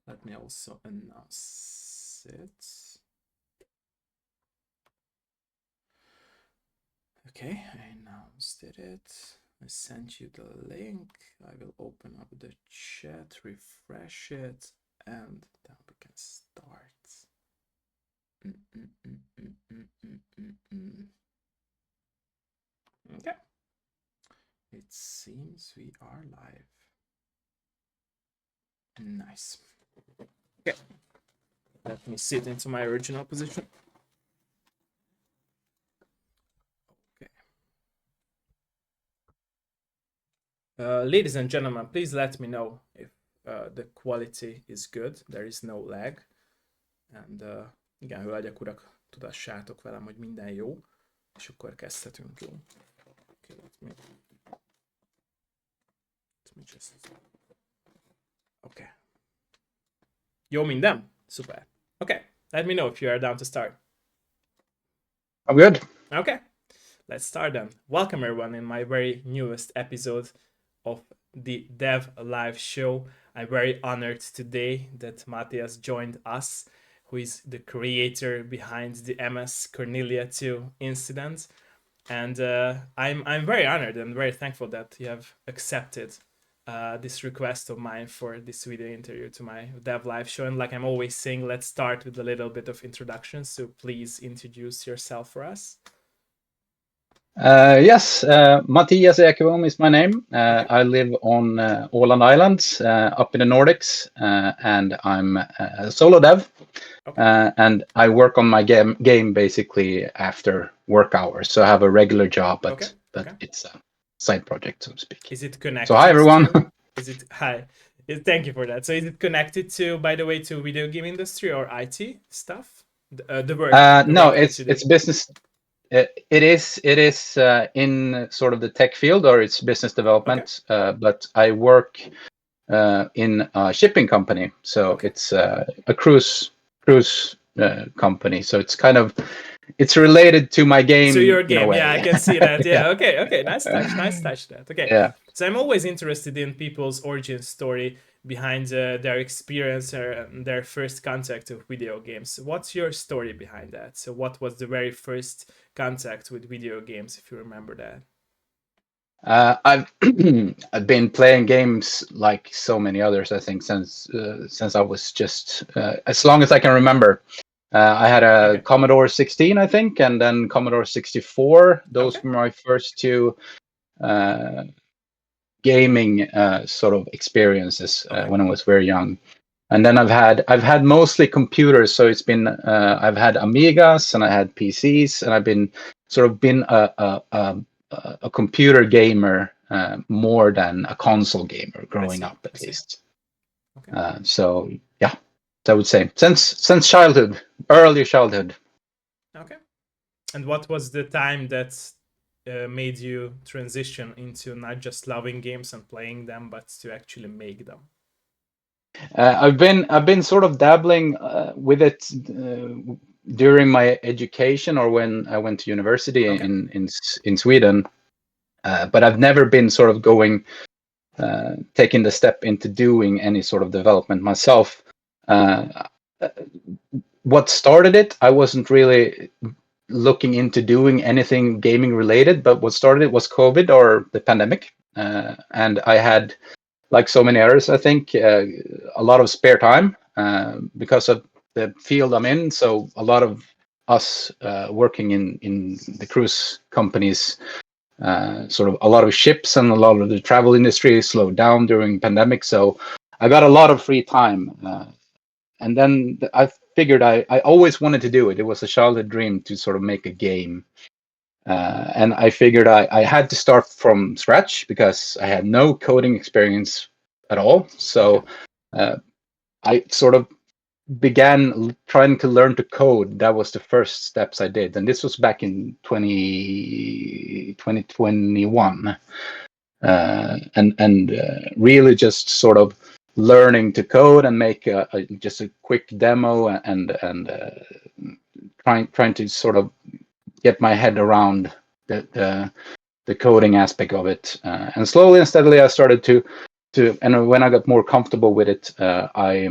Let me also announce it. Okay, I announced it. I sent you the link. I will open up the chat, refresh it, and then we can start. Okay. It seems we are live. Nice. Okay. Let me sit into my original position. Ladies and gentlemen, please let me know if the quality is good, there is no lag. And igen, hölgyek, urak, tudassátok velem, hogy minden jó, és akkor kezdhetünk, jó? Okay, let me just... Okay. Jó minden? Super. Okay, let me know if you are down to start. I'm good. Okay, let's start then. Welcome everyone in my very newest episode of the Dev Live show. I'm very honored today that Matias joined us, who is the creator behind the MS Cornelia 2 incident. And I'm very honored and very thankful that you have accepted this request of mine for this video interview to my Dev Live show. And like I'm always saying, let's start with a little bit of introduction. So please introduce yourself for us. Yes, Matias Ekebom is my name. I live on Åland Islands, up in the Nordics, and I'm a solo dev. Okay. And I work on my game basically after work hours. So I have a regular job, but it's a side project, so to speak. Is it connected? So hi everyone. Hi? Thank you for that. So is it connected to, by the way, to video game industry or IT stuff? The work. No, it's business. It is in sort of the tech field, or it's business development. Okay. But I work in a shipping company, so it's a cruise company. So it's kind of related to my game. So your game, yeah, I can see that. Yeah, okay, nice touch that. Okay, yeah. So I'm always interested in people's origin story behind their experience and their first contact with video games. What's your story behind that? So what was the very first contact with video games, if you remember that? I've been playing games like so many others, I think, since I was just as long as I can remember. I had a Commodore 16, I think, and then Commodore 64. Those were my first two gaming sort of experiences when I was very young. And then I've had mostly computers, so it's been I've had Amigas and I had PCs, and I've been a computer gamer more than a console gamer growing up, at least. So yeah, I would say since childhood, early childhood. Okay. And what was the time that made you transition into not just loving games and playing them, but to actually make them? I've been sort of dabbling with it during my education, or when I went to university in Sweden, but I've never been sort of taking the step into doing any sort of development myself. What started it, I wasn't really looking into doing anything gaming related, but what started it was COVID, or the pandemic, and I had, like so many others, I think, a lot of spare time because of the field I'm in. So a lot of us working in the cruise companies, sort of a lot of ships and a lot of the travel industry slowed down during pandemic. So I got a lot of free time. And then I figured I always wanted to do it. It was a childhood dream to sort of make a game. And I figured I had to start from scratch because I had no coding experience at all. So I sort of began trying to learn to code. That was the first steps I did. And this was back in 2021. And really just sort of learning to code and make just a quick demo and trying to sort of get my head around the coding aspect of it, and slowly and steadily I started to and when I got more comfortable with it, I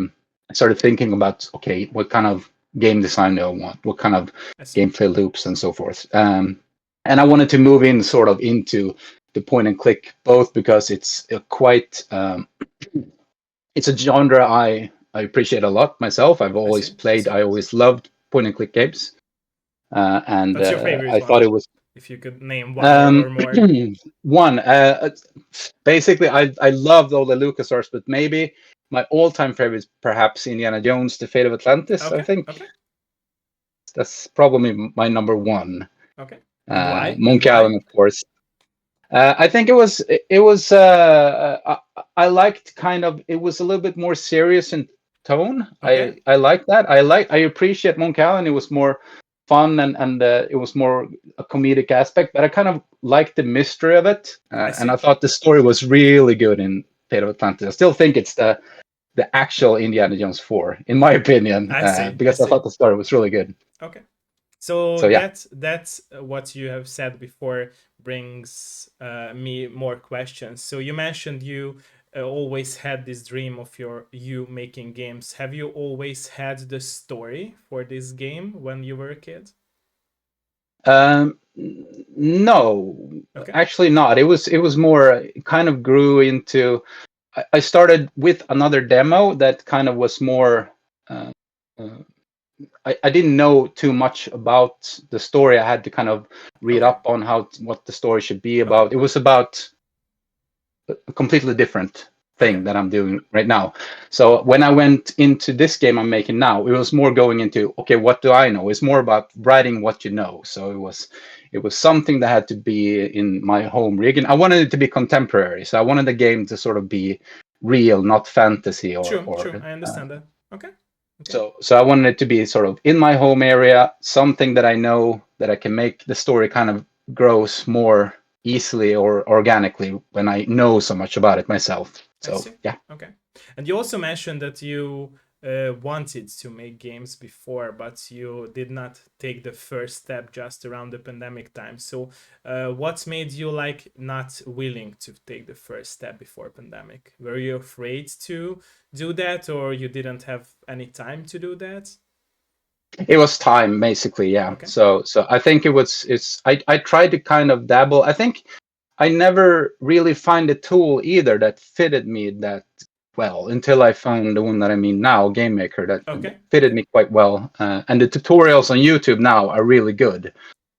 I started thinking about, okay, what kind of game design do I want? What kind of I see. gameplay loops and so forth? And I wanted to move in sort of into the point and click, both because it's quite it's a genre I appreciate a lot myself. I've I always see. I played, see. I always loved point and click games, and What's your favorite I thought one? it was If you could name one um, or more. one. Basically, I loved all the LucasArts, but maybe my all-time favorite is perhaps Indiana Jones: The Fate of Atlantis. I Okay. think Okay. that's probably my number one. Okay. And why? And Monkey why? Island, of course. I think it was I liked kind of, it was a little bit more serious in tone. Okay. I like that. I appreciate Monkey Island. It was more fun, and it was more a comedic aspect. But I kind of liked the mystery of it, I and I see. thought the story was really good in Fate of Atlantis. I still think it's the actual Indiana Jones 4, in my opinion, I see. I because I see. thought the story was really good. Okay. So So yeah. that's what you have said before brings me more questions. So you mentioned you always had this dream of you making games. Have you always had the story for this game when you were a kid? No, Okay. actually not. It was more, it kind of grew into. I started with another demo that kind of was more. Uh, uh, I didn't know too much about the story. I had to kind of read Okay. up on what the story should be Okay. about. It was about a completely different Okay. thing that I'm doing right now. So when I went into this game I'm making now, it was more going into, okay, what do I know? It's more about writing what you know. So it was something that had to be in my home region. I wanted it to be contemporary. So I wanted the game to sort of be real, not fantasy or True. True. or I understand that. Okay. Okay. so I wanted it to be sort of in my home area, something that I know that I can make the story kind of grows more easily or organically when I know so much about it myself. I So see. yeah. Okay. And you also mentioned that you wanted to make games before, but you did not take the first step just around the pandemic time. So, what made you like not willing to take the first step before pandemic? Were you afraid to do that, or you didn't have any time to do that? It was time basically, yeah. Okay. So I think I tried to kind of dabble. I think I never really find a tool either that fitted me that well until I found the one that I mean now, Game Maker, that Okay. fitted Okay. me quite well. And the tutorials on YouTube now are really good,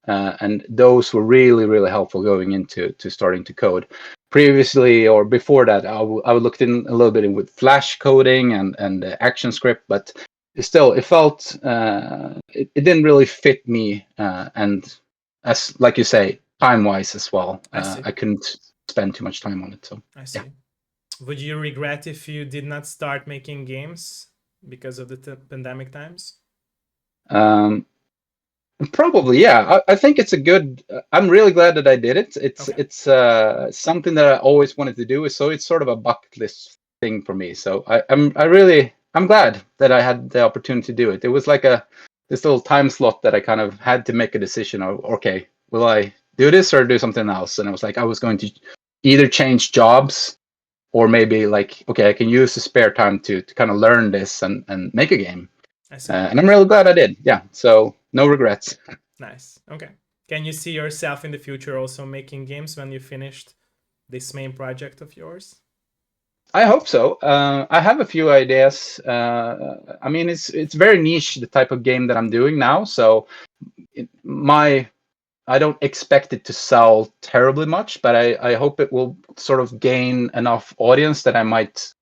and those were really really helpful going into starting to code. Previously or before that, I looked in a little bit with Flash coding and ActionScript, but still it felt it didn't really fit me, and as like you say, time wise as well, I see. I couldn't spend too much time on it. So I yeah. see. Would you regret if you did not start making games because of the pandemic times? um, Probably, yeah. I think it's a good. I'm really glad that I did it. It's Okay. it's something that I always wanted to do. So it's sort of a bucket list thing for me. So I'm glad that I had the opportunity to do it. It was like this little time slot that I kind of had to make a decision of, okay, will I do this or do something else? And I was like, I was going to either change jobs or maybe like, okay, I can use the spare time to kind of learn this and make a game. I see. And I'm really glad I did. Yeah. So no regrets. Nice. Okay. Can you see yourself in the future also making games when you finished this main project of yours? I hope so. I have a few ideas. I mean, it's very niche the type of game that I'm doing now. So my I don't expect it to sell terribly much, but I hope it will sort of gain enough audience that I might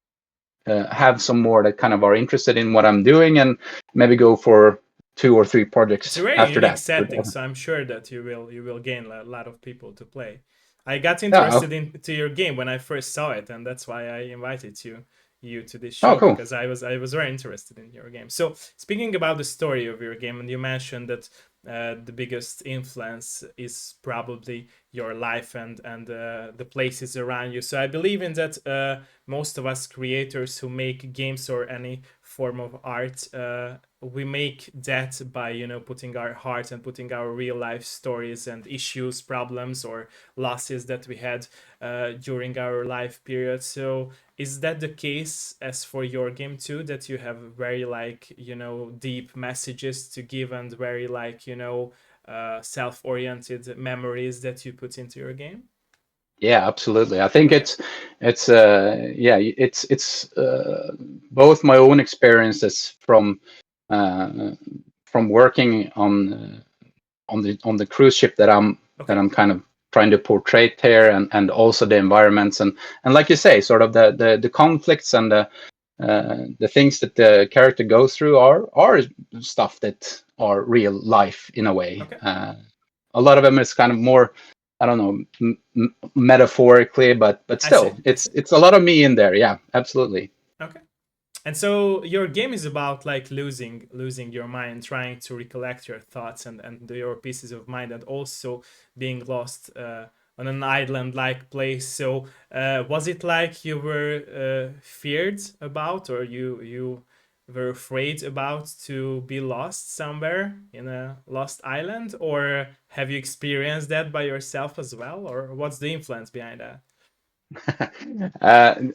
have some more that kind of are interested in what I'm doing and maybe go for 2 or 3 It's a projects very after unique that. setting, so I'm sure that you will gain a lot of people to play. I got Yeah. interested into your game when I first saw it, and that's why I invited you to this Oh, show cool. because I was very interested in your game. So speaking about the story of your game, and you mentioned that the biggest influence is probably your life and the places around you. So I believe in that. Most of us creators who make games or any form of art, we make that by putting our heart and putting our real life stories and issues, problems, or losses that we had during our life period. So is that the case as for your game too, that you have very like deep messages to give and very like self-oriented memories that you put into your game? Yeah, absolutely. I think Okay. it's both my own experiences uh, from working on the cruise ship that Okay. I'm kind of trying to portray here, and also the environments, and like you say, sort of the conflicts and the things that the character goes through are stuff that are real life in a way. Okay. A lot of them is kind of more, I don't know, metaphorically, but I see. still, I see. it's a lot of me in there. Yeah, absolutely. Okay. And so your game is about like losing your mind, trying to recollect your thoughts and your pieces of mind, and also being lost on an island like place. So was it like you were feared about, or you were afraid about to be lost somewhere in a lost island, or have you experienced that by yourself as well, or what's the influence behind that?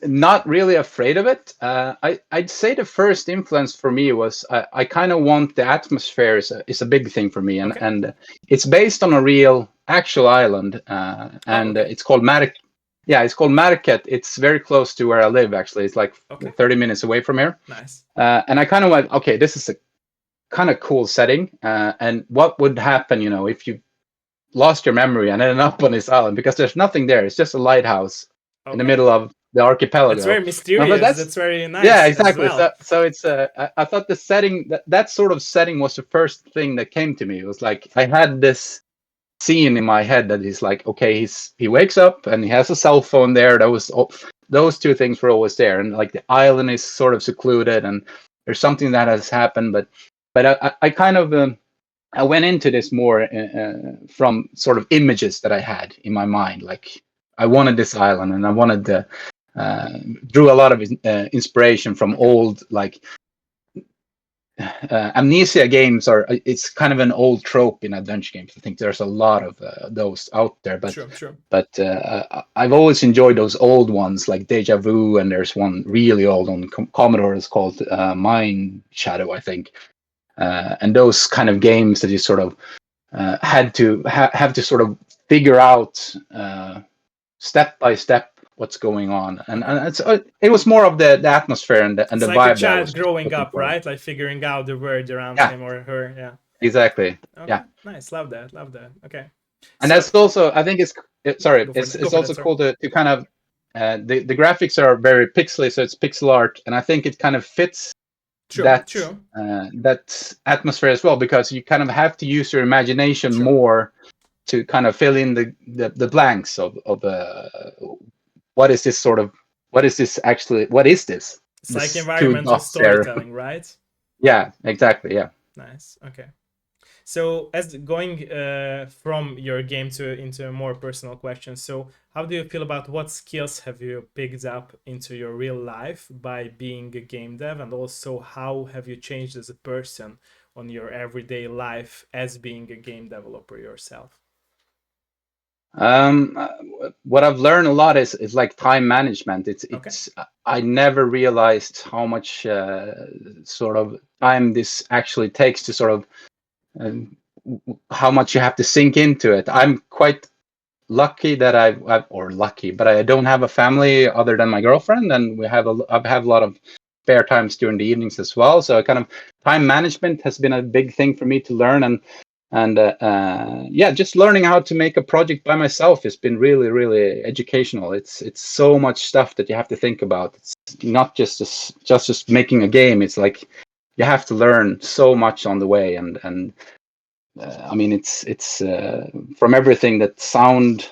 Not really afraid of it. I'd say the first influence for me was I kind of want the atmosphere is a big thing for me, Okay. and it's based on a real actual island, Oh, and okay. it's called Matic. Yeah, it's called Matiket. It's very close to where I live. Actually, it's like Okay. 30 minutes away from here. Nice. And I kind of went, okay, this is a kind of cool setting. And what would happen, if you lost your memory and ended up on this island, because there's nothing there. It's just a lighthouse in the Okay. middle of the That's archipelago. very But mysterious. that's That's very yeah, nice as exactly. well. So it's I thought the setting that sort of setting was the first thing that came to me. It was like I had this scene in my head that he's like, okay, he wakes up and he has a cell phone there. Those two things were always there, and like the island is sort of secluded, and there's something that has happened. But I kind of I went into this more from sort of images that I had in my mind. Like I wanted this island, and I wanted the drew a lot of inspiration from Okay. old like amnesia games. It's kind of an old trope in adventure games. I think there's a lot of those out there, True. True. but I've always enjoyed those old ones like Deja Vu, and there's one really old on Commodore. It's called Mind Shadow, I think. And those kind of games that you sort of had to have to sort of figure out step by step what's going on, Okay. and it was more of the atmosphere and It's the like a vibe that I child was growing looking up, for. right? Like figuring out the world around Yeah, him or her. Yeah. exactly. Okay. Yeah, Nice. Love that. Love that. Okay. and So that's also, I think sorry, go for that. Go it's for that, also sir. cool to kind of the graphics are very pixely, so it's pixel art, and I think it kind of fits True. that True. that atmosphere as well, because you kind of have to use your imagination True. more to kind of fill in the blanks of what is this sort of what is this actually what is It's like this two environmental dots there. storytelling, right? Yeah, exactly. Yeah. Nice. Okay. So, as going from your game to into a more personal question, so how do you feel about what skills have you picked up into your real life by being a game dev, and also how have you changed as a person on your everyday life as being a game developer yourself? um uh, what I've learned a lot is like time management. Okay, It's I never realized how much sort of time this actually takes to sort of how much you have to sink into it. I'm quite lucky that or lucky, but I don't have a family other than my girlfriend, and I have a lot of spare times during the evenings as well. So kind of time management has been a big thing for me to learn, and yeah, just learning how to make a project by myself has been really, really educational. It's so much stuff that you have to think about. It's not just making a game. It's like you have to learn so much on the way, and I mean, it's from everything that sounds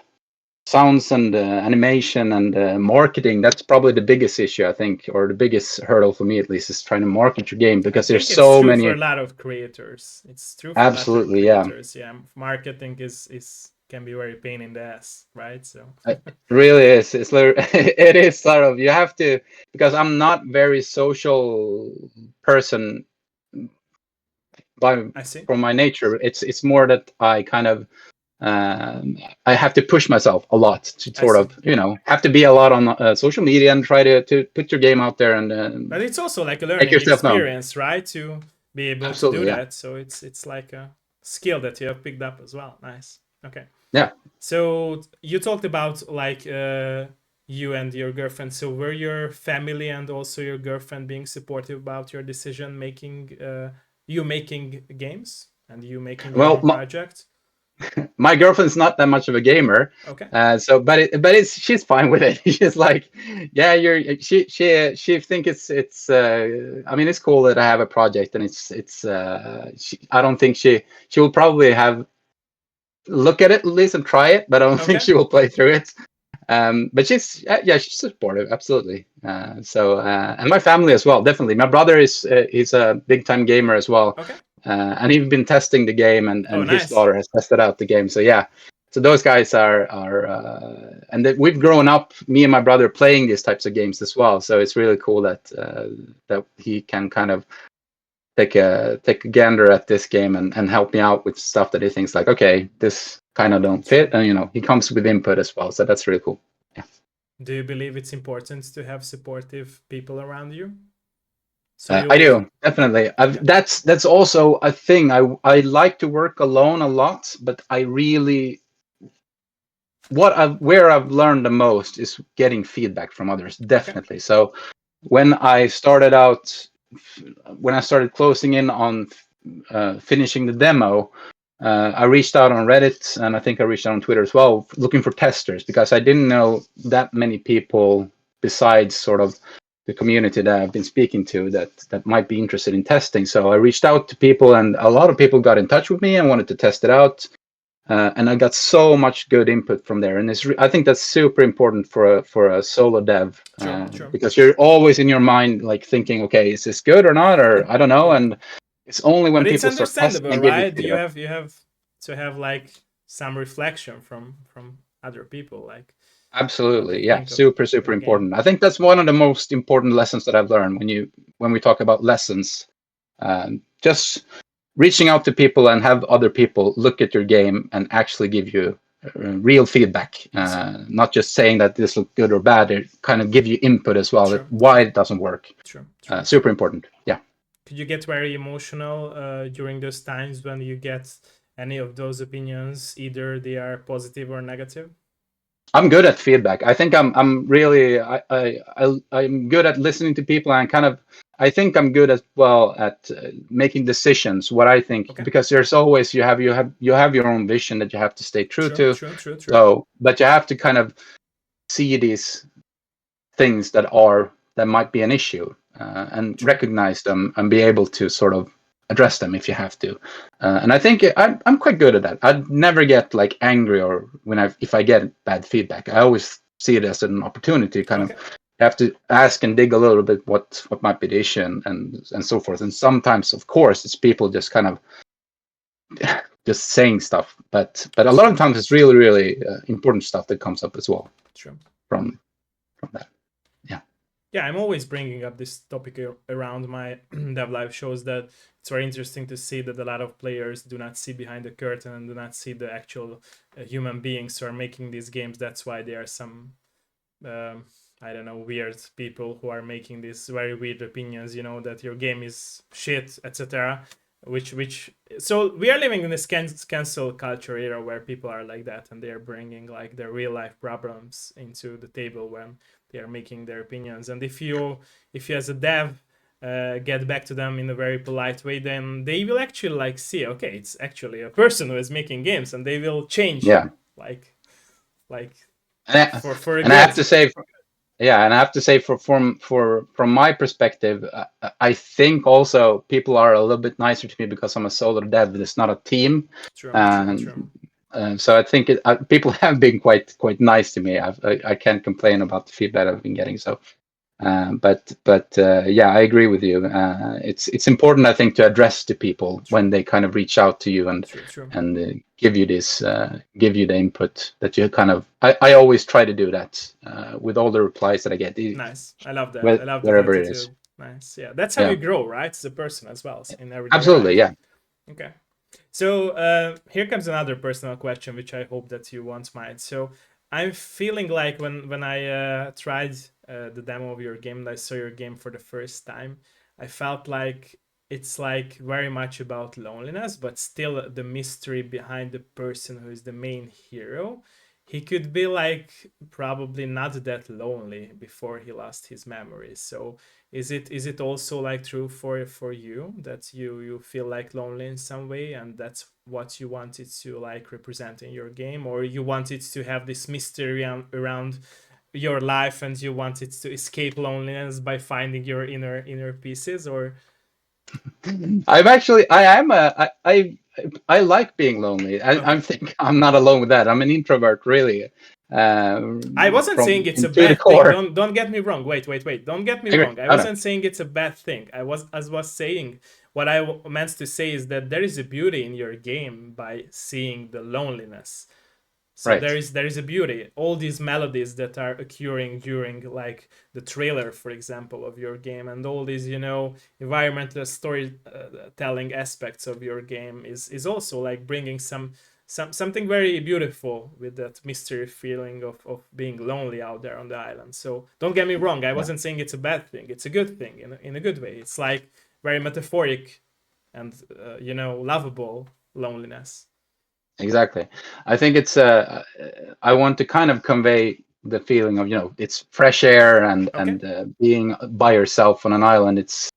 and animation and marketing. That's probably the biggest issue, I think, or the biggest hurdle for me at least, is trying to market your game, I because there's think it's so true for a many. lot of creators. It's true for a lot of Absolutely, yeah. creators. Yeah, marketing is can be very pain in the ass, right? So It really is. It is sort of, you have to, because I'm not very social person by I see. from my nature. It's more that I kind of I have to push myself a lot to I sort see. of, have to be a lot on social media and try to put your game out there and But it's also like a make learning yourself known. experience, right? To be able to do Absolutely, yeah. that. So it's like a skill that you have picked up as well. Nice. Okay. Yeah. So you talked about like you and your girlfriend. So were your family and also your girlfriend being supportive about your decision making, you making games and you making your Well, own project? my girlfriend's not that much of a gamer, Okay. but she's fine with it. She's like, yeah, she think it's I mean, it's cool that I have a project, and I don't think she will probably have look at it at least and try it, but I don't think Okay. she will play through it. But she's supportive, absolutely. And my family as well, definitely. My brother he's a big time gamer as well, Okay. and he's been testing the game, Oh, and his nice. daughter has tested out the game. So yeah, so those guys and we've grown up, me and my brother, playing these types of games as well. So it's really cool that he can kind of take a gander at this game and help me out with stuff that he thinks like, okay, this kind of don't fit, and he comes with input as well. So that's really cool. Yeah. Do you believe it's important to have supportive people around you? So I you do, definitely. okay. That's also a thing. I like to work alone a lot, but I really where I've learned the most is getting feedback from others. Okay. Definitely. So when I started out, when I started closing in on finishing the demo, I reached out on Reddit, and I think I reached out on Twitter as well, looking for testers, because I didn't know that many people besides sort of the community that I've been speaking to that might be interested in testing. So I reached out to people, and a lot of people got in touch with me and wanted to test it out. And I got so much good input from there, and I think that's super important for a solo dev, True. True. because you're always in your mind like thinking, okay, is this good or not, or I don't know, Yeah. and it's only when But it's people start testing understandable, and give you right? feedback. You have to have like some reflection from other people, like what they Absolutely, yeah, think of super your game. important. I think that's one of the most important lessons that I've learned when we talk about lessons. Just reaching out to people and have other people look at your game and actually give you real feedback, I see. not just saying that this looks good or bad. It kind of give you input as well, True. why True. it doesn't work. True. True. Super important. Yeah. Could you get very emotional during those times when you get any of those opinions, either they are positive or negative? I'm good at feedback. I think I'm really I'm good at listening to people, and kind of I think I'm good as well at making decisions. What I think, Okay. because there's always you have your own vision that you have to stay true True. to. True. True. True. So, but you have to kind of see these things that might be an issue, and True. recognize them and be able to sort of address them if you have to. And I think I'm quite good at that. I'd never get like angry or if I get bad feedback. I always see it as an opportunity, kind of Okay. have to ask and dig a little bit what might be the issue, and so forth. And sometimes, of course, it's people just kind of just saying stuff, but a lot True. of times it's really important stuff that comes up as well True. from that. Yeah. Yeah, I'm always bringing up this topic around my dev live shows, that it's very interesting to see that a lot of players do not see behind the curtain and do not see the actual human beings who are making these games. That's why there are some um, I don't know, weird people who are making these very weird opinions, that your game is shit, etc. Which so we are living in this cancel culture era where people are like that, and they are bringing like their real life problems into the table when they are making their opinions. And if you as a dev get back to them in a very polite way, then they will actually like see, okay, it's actually a person who is making games, and they will change Yeah. like And for a I good. have to say, yeah, and I have to say, from my perspective, I think also people are a little bit nicer to me because I'm a solo dev. It's not a team, True, true, and true. so I think people have been quite nice to me. I can't complain about the feedback I've been getting. So, but yeah, I agree with you. It's important, I think, to address to people True, when they kind of reach out to you and true, true. give you give you the input that you kind of. I always try to do that with all the replies that I get, Nice. I love that. I love that wherever it is. attitude. Nice. Yeah, that's how Yeah, you grow, right? As a person as well, in everyday absolutely. life. Yeah. Okay. So here comes another personal question, which I hope that you won't mind. So I'm feeling like when I tried the demo of your game, and I saw your game for the first time, I felt like it's like very much about loneliness, but still the mystery behind the person who is the main hero. He could be like probably not that lonely before he lost his memories. So is it also like true for you that you feel like lonely in some way, and that's what you wanted to like represent in your game, or you wanted to have this mystery around your life and you wanted to escape loneliness by finding your inner pieces, or I like being lonely. I okay. think I'm not alone with that. I'm an introvert, really, I wasn't saying from it's a into the bad thing. core. Don't get me wrong. Wait. Don't get me Anyway, wrong. I I don't know. wasn't saying it's a bad thing. I was saying what meant to say is that there is a beauty in your game by seeing the loneliness. So Right. there is a beauty. All these melodies that are occurring during like the trailer, for example, of your game, and all these environmental storytelling aspects of your game is also like bringing something very beautiful with that mystery feeling of being lonely out there on the island. So don't get me wrong. I Yeah. wasn't saying it's a bad thing. It's a good thing in a good way. It's like very metaphoric and lovable loneliness. Exactly. I think it's I want to kind of convey the feeling of, it's fresh air Okay. and being by yourself on an island. It's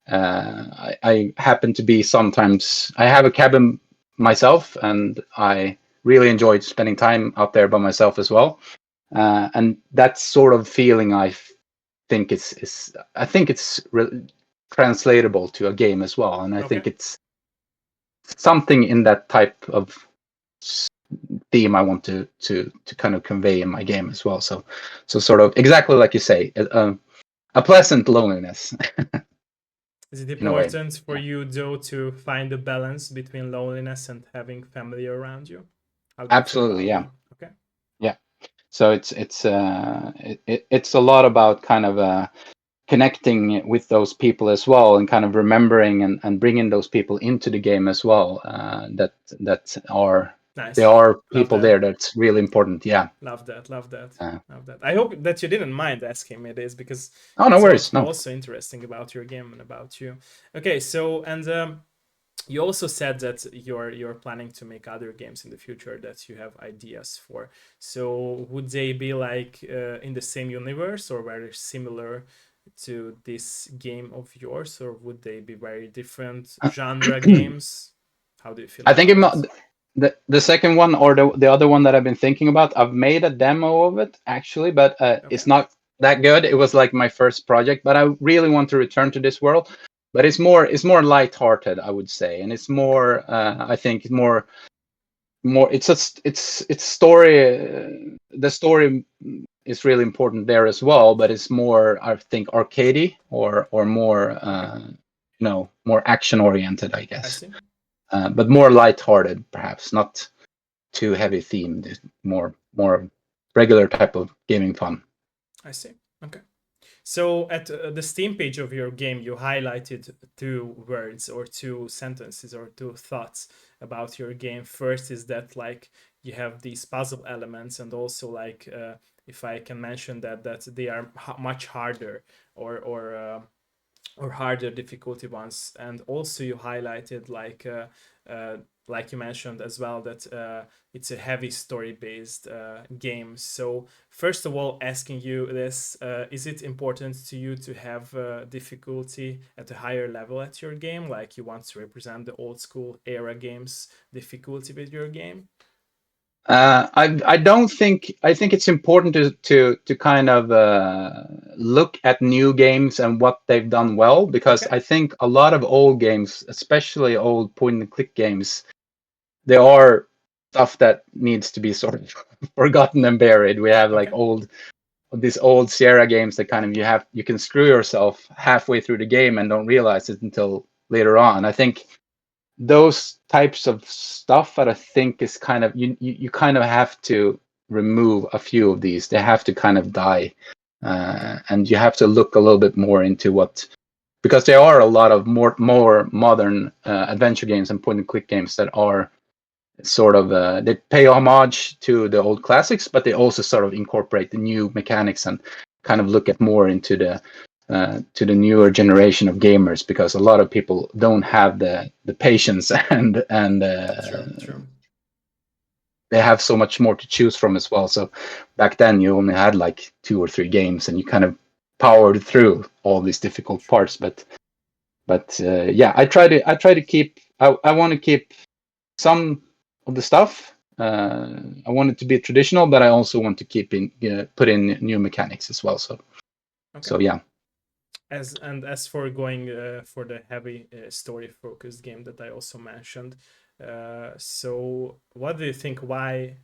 I happen to be sometimes I have a cabin myself, and I really enjoyed spending time out there by myself as well. And that sort of feeling think is I think it's translatable to a game as well, and I Okay. think it's something in that type of theme I want to kind of convey in my game as well. So sort of exactly like you say, a pleasant loneliness Is it in a way. important for Yeah, you though to find a balance between loneliness and having family around you? How do you feel absolutely. about Yeah, that? Okay. yeah. So it's a lot about kind of connecting with those people as well, and kind of remembering and bringing those people into the game as well. That are there Nice. are Love people that. there that's really important. Yeah. Love that. Love that. Uh, Love that. I hope that you didn't mind asking me this because oh, no it's worries. No. also interesting about your game and about you. Okay, so and you also said that you're planning to make other games in the future that you have ideas for. So would they be like in the same universe or very similar to this game of yours, or would they be very different genre games? How do you feel I think about that? the second one, or the other one that I've been thinking about, I've made a demo of it actually, but Okay. it's not that good. It was like my first project, but I really want to return to this world. But it's more lighthearted, I would say, and it's Okay. more I think more it's story. The story is really important there as well, but it's more, I think, arcadey, or more Okay. more action oriented, I I guess. see. But more lighthearted, perhaps not too heavy themed. More regular type of gaming fun. I see. Okay. So at the Steam page of your game, you highlighted two words or two sentences or two thoughts about your game. First is that like you have these puzzle elements, and also like if I can mention that they are much harder or harder difficulty ones. And also you highlighted like you mentioned as well that it's a heavy story based game. So first of all, asking you this, is it important to you to have difficulty at a higher level at your game, like you want to represent the old school era games difficulty with your game? I don't think I think it's important to kind of look at new games and what they've done well, because Okay. I think a lot of old games, especially old point and click games, there are stuff that needs to be sort of forgotten and buried. We have like Okay. these old Sierra games that kind of you can screw yourself halfway through the game and don't realize it until later on. I think those types of stuff that I think is kind of you kind of have to remove a few of these. They have to kind of die, Okay. and you have to look a little bit more into because there are a lot of more modern adventure games and point and click games that are sort of they pay homage to the old classics, but they also sort of incorporate the new mechanics and kind of look at more into the to the newer generation of gamers, because a lot of people don't have the patience and True. they have so much more to choose from as well. So back then you only had like 2 or 3 games and you kind of powered through all these difficult parts. But yeah, I try to keep I want to keep some of the stuff. I want it to be traditional, but I also want to keep in put in new mechanics as well. So Okay. so yeah. As for going for the heavy story focused game that I also mentioned, so what do you think? Why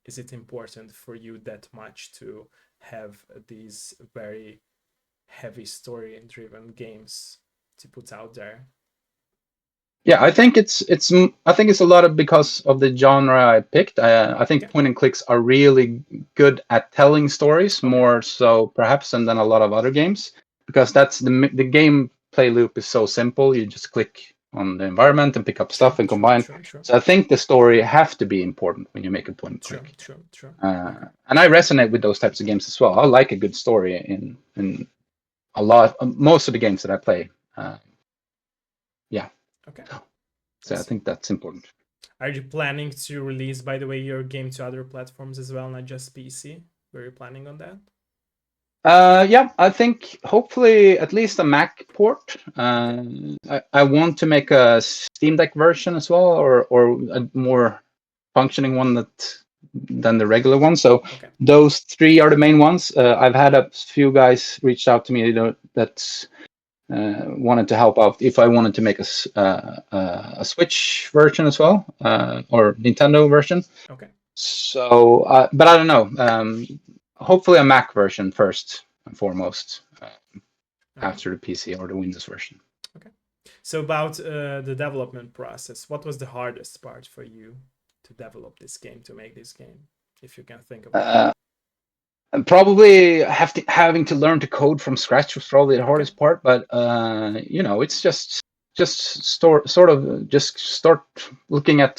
is it important for you that much to have these very heavy story driven games to put out there? Yeah, I think I think it's a lot of because of the genre I picked. I think Okay. point and clicks are really good at telling stories, Okay. more so perhaps than a lot of other games, because that's the gameplay loop is so simple. You just click on the environment and pick up stuff and combine. So I think the story have to be important when you make a point and click. True. Okay. And I resonate with those types of games as well. I like a good story in a lot most of the games that I play. Yeah. Okay. I So I see. think that's important. Are you planning to release, by the way, your game to other platforms as well, not just PC? Were you planning on that? Yeah, I think hopefully at least a Mac port. Okay. I want to make a Steam Deck version as well, or a more functioning one than the regular one. So Okay. those 3 are the main ones. I've had a few guys reach out to me, that wanted to help out if I wanted to make a Switch version as well, or Nintendo version. Okay. So, but I don't know. Hopefully, a Mac version first and foremost, Okay. after the PC or the Windows version. Okay. So about the development process, what was the hardest part for you to develop this game, to make this game, if you can think of that? And probably having to learn to code from scratch was probably the Okay. hardest part. But it's just sort of just start looking up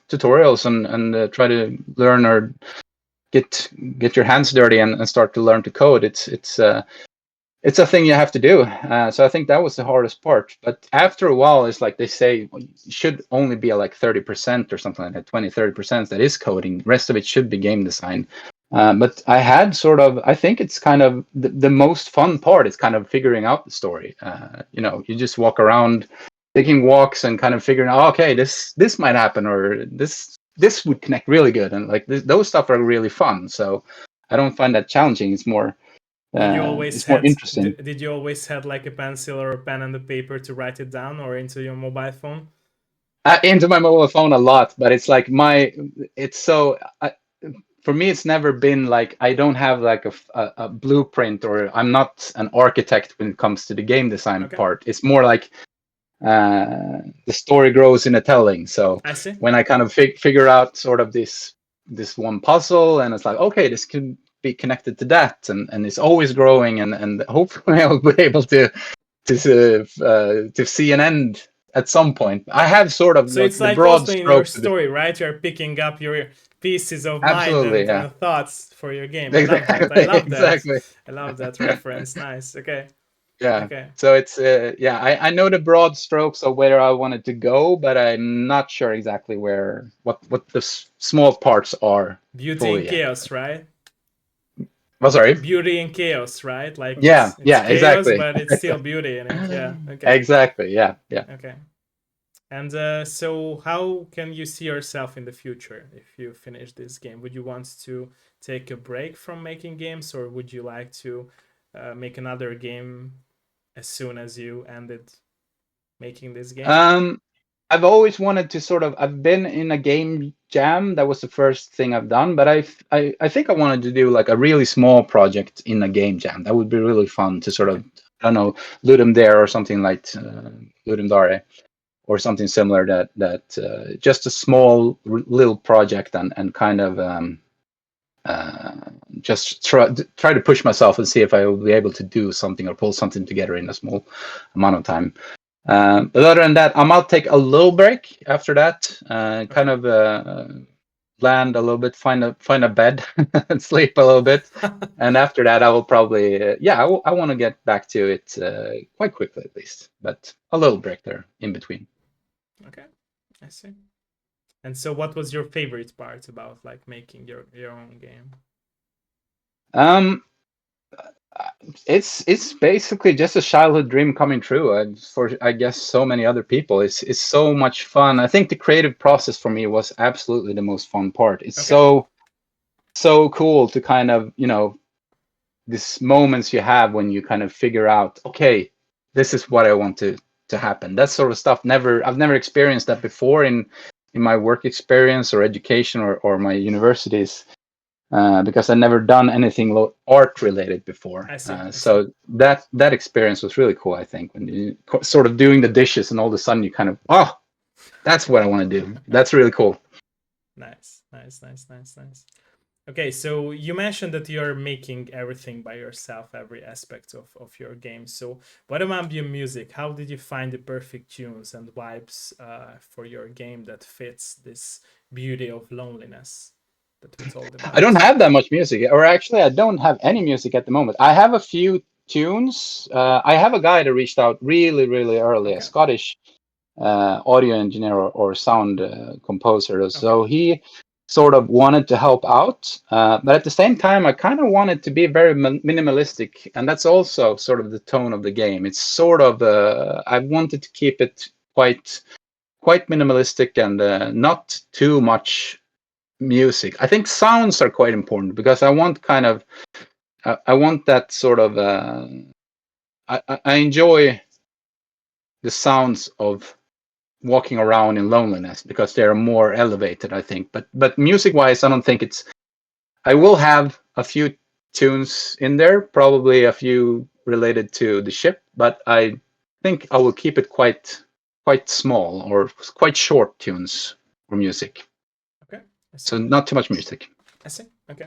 tutorials and try to learn or get your hands dirty and start to learn to code. It's a thing you have to do. So I think that was the hardest part. But after a while, it's like they say, it should only be like 30% or something like that, 20-30% that is coding. The rest of it should be game design. But I think it's kind of the most fun part is kind of figuring out the story. You just walk around taking walks and kind of figuring out, okay, this might happen, or this would connect really good. And like those stuff are really fun. So I don't find that challenging. It's more interesting. Did you always had like a pencil or a pen and a paper to write it down, or into your mobile phone? Into my mobile phone a lot, but it's like it's so for me it's never been like I don't have like a blueprint, or I'm not an architect when it comes to the game design Okay. part. It's more like the story grows in a telling. So I see. when I kind of figure out sort of this one puzzle, and it's like, okay, this can be connected to that, and it's always growing, and hopefully I'll be able to see an end at some point. I have sort of So like it's the like broad also in your strokes of it. story, right? You're picking up your pieces of mind Absolutely, yeah. and thoughts for your game. I love that. I Exactly, love that. exactly. I love that reference. Nice. Okay. Yeah. Okay. So it's yeah, I know the broad strokes of where I wanted to go, but I'm not sure exactly what the small parts are Beauty in fully yet. chaos, right? Oh, sorry. Beauty in chaos, right? Like Yeah, it's yeah, chaos, exactly. but it's still beauty in it. Yeah. Okay. Exactly. Yeah, yeah. Okay. And so, how can you see yourself in the future if you finish this game? Would you want to take a break from making games, or would you like to make another game as soon as you ended making this game? Um, I've always wanted to I've been in a game jam. That was the first thing I've done, but I think I wanted to do like a really small project in a game jam. That would be really fun to sort Okay. of, I don't know, Ludum Dare or something like Ludum Dare or something similar, that just a small little project, and kind of just try to push myself and see if I will be able to do something or pull something together in a small amount of time. But other than that, I might take a little break after that, kind of land a little bit, find a bed and sleep a little bit. And after that, I will probably, I want to get back to it quite quickly at least, but a little break there in between. Okay, I see. And so, what was your favorite part about like making your own game? It's basically just a childhood dream coming true. For I guess so many other people, it's so much fun. I think the creative process for me was absolutely the most fun part. It's Okay. so cool to kind of, these moments you have when you kind of figure out, okay, this is what I want to happen. That sort of stuff. I've never experienced that before in my work experience or education or my universities. Because I've never done anything art related before. I see. So that experience was really cool. I think when you sort of doing the dishes and all of a sudden you kind of, that's what I want to do. That's really cool. Nice. Okay, so you mentioned that you're making everything by yourself, every aspect of your game. So, what about your music? How did you find the perfect tunes and vibes for your game that fits this beauty of loneliness that we told I don't about? have that much music, or actually, I don't have any music at the moment. I have a few tunes. I have a guy that reached out really, really early, a Okay. Scottish audio engineer or sound composer. So Okay. he sort of wanted to help out, but at the same time, I kind of wanted to be very minimalistic, and that's also sort of the tone of the game. It's sort of I wanted to keep it quite minimalistic and not too much music. I think sounds are quite important because I want kind of I want that sort of I enjoy the sounds of walking around in loneliness because they're more elevated, I think. But music wise, I don't think it's. I will have a few tunes in there, probably a few related to the ship, but I think I will keep it quite small or quite short tunes for music. Okay. I see. So not too much music. I see. Okay.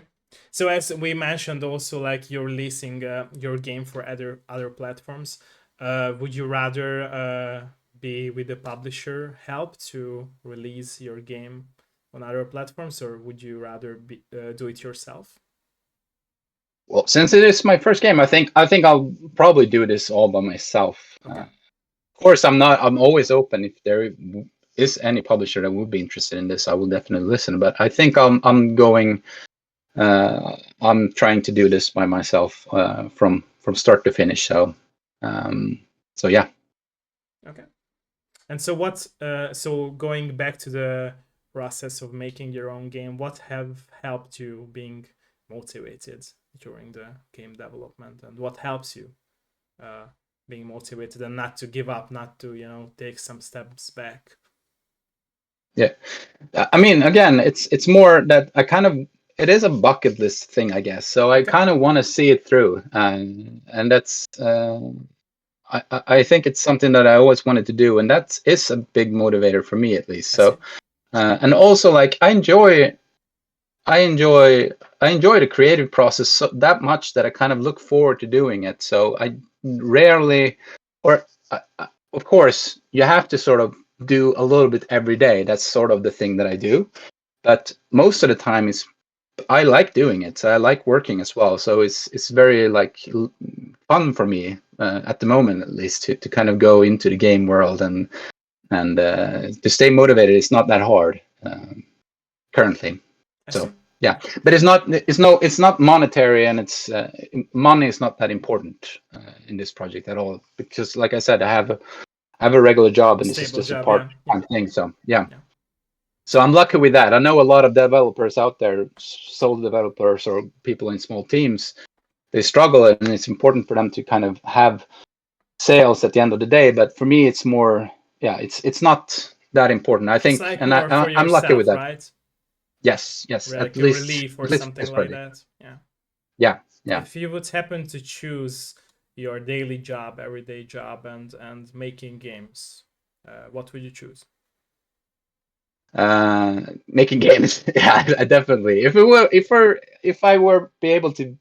So as we mentioned, also like you're releasing your game for other platforms. Would you rather be with the publisher help to release your game on other platforms, or would you rather do it yourself? Well, since it is my first game, I think I'll probably do this all by myself. Okay. Of course, I'm always open if there is any publisher that would be interested in this. I will definitely listen. But I think I'm going. I'm trying to do this by myself from start to finish. So yeah. Okay. And so what? So going back to the process of making your own game, what have helped you being motivated during the game development, and what helps you uh, being motivated and not to give up, not to take some steps back? Yeah. I mean, again, it's more that I kind of it is a bucket list thing, I guess. So I Okay, kind of want to see it through, and that's. I think it's something that I always wanted to do, and that is a big motivator for me at least. I see. So, and also like I enjoy the creative process so that much that I kind of look forward to doing it. So I rarely, or of course, you have to sort of do a little bit every day. That's sort of the thing that I do. But most of the time, is I like doing it. So I like working as well. So it's very like fun for me at the moment, at least, to kind of go into the game world and to stay motivated. It's not that hard currently. I So see. yeah, Okay. but it's not monetary, and it's money is not that important in this project at all because, like I said, I have a regular job, and this is Stable just a job. Yeah. Yeah. part-time thing. So yeah. Yeah. So I'm lucky with that. I know a lot of developers out there, sole developers or people in small teams, they struggle, and it's important for them to kind of have sales at the end of the day. But for me, it's more, yeah, it's not that important. I It's think, like and more for I'm lucky with yourself, that. right? Yes, Like a relief or at least something this like project. that. Yeah. Yeah. If you would happen to choose your daily job, everyday job, and making games, what would you choose? Making games. Yeah, definitely. If I were be able to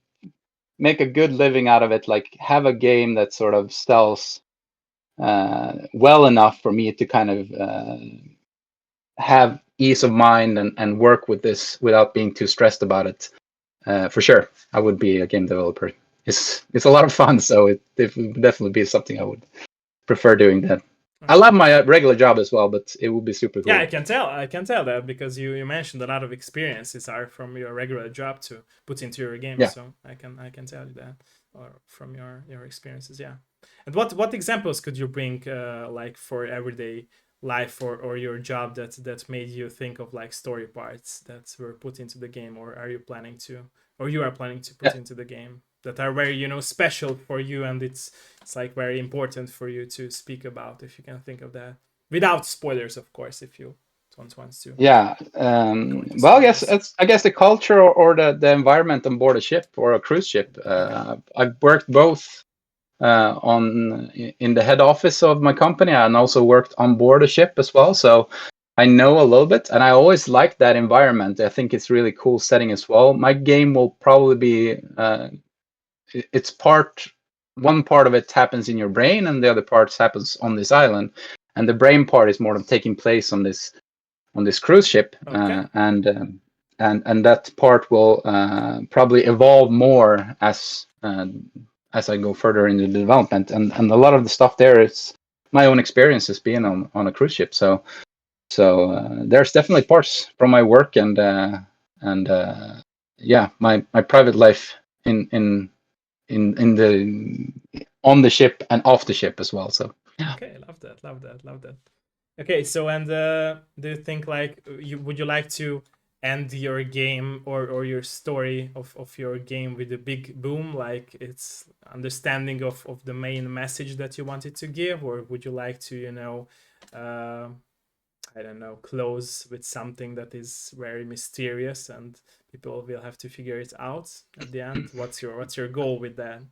make a good living out of it, like have a game that sort of sells well enough for me to kind of have ease of mind and work with this without being too stressed about it. For sure, I would be a game developer. It's a lot of fun, so it would definitely be something I would prefer doing that. I Okay. love my regular job as well, but it would be super Yeah, cool. I can tell that because you mentioned a lot of experiences are from your regular job to put into your game. Yeah. So I can tell you that, or from your experiences. Yeah. And what examples could you bring, like for everyday life or your job that made you think of like story parts that were put into the game, or are you planning to, or you are planning to put Yeah. into the game that are very special for you, and it's like very important for you to speak about, if you can think of that without spoilers, of course, if you don't want to Yeah. go into Well, yes, spoilers. I guess the culture or the environment on board a ship or a cruise ship. Okay. I've worked both on in the head office of my company and also worked on board a ship as well. So I know a little bit, and I always liked that environment. I think it's really cool setting as well. My game will probably be it's one part of it happens in your brain, and the other part happens on this island. And the brain part is more of taking place on this cruise ship, Okay. and that part will probably evolve more as I go further into the development. And a lot of the stuff there is my own experiences being on a cruise ship. So there's definitely parts from my work and yeah, my private life in the on the ship and off the ship as well. So yeah. Okay. Love that. Love that. Love that. Okay. So, and do you think like you would you like to end your game or your story of your game with a big boom, like it's understanding of the main message that you wanted to give, or would you like to uh, I don't know, close with something that is very mysterious and people will have to figure it out at the end? What's your goal with that?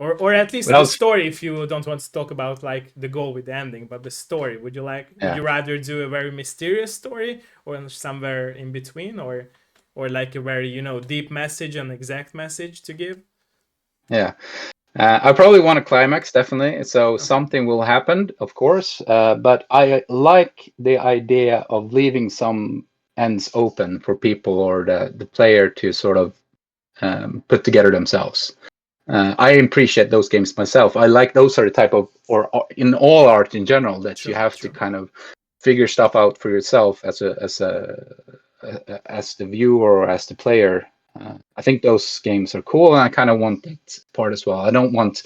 Or at least the Without story, if you don't want to talk about like the goal with the ending, but the story. Would yeah. you rather do a very mysterious story or somewhere in between, or like a very, deep message and exact message to give? Yeah. I probably want a climax, definitely. So Okay. something will happen, of course. But I like the idea of leaving some ends open for people or the player to sort of put together themselves. I appreciate those games myself. I like those are the type of, or in all art in general, that you True, have to true. kind of figure stuff out for yourself as the viewer or as the player. I think those games are cool, and I kind of want that part as well. I don't want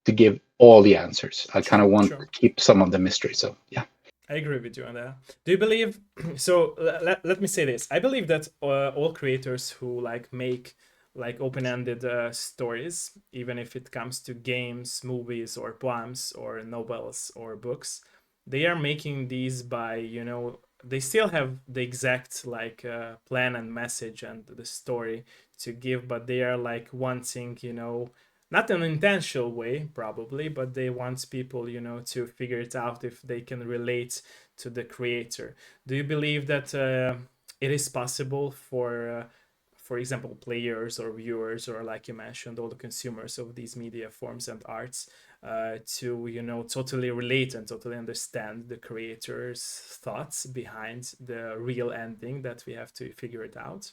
to give all the answers. I kind True, of want true. to keep some of the mystery. So yeah, I agree with you on that. Do you believe? So let me say this. I believe that all creators who like make like open-ended stories, even if it comes to games, movies, or poems, or novels, or books, they are making these by they still have the exact like plan and message and the story to give, but they are like wanting not an intentional way probably, but they want people to figure it out if they can relate to the creator. Do you believe that it is possible for example, players or viewers, or like you mentioned, all the consumers of these media forms and arts, to totally relate and totally understand the creator's thoughts behind the real ending that we have to figure it out?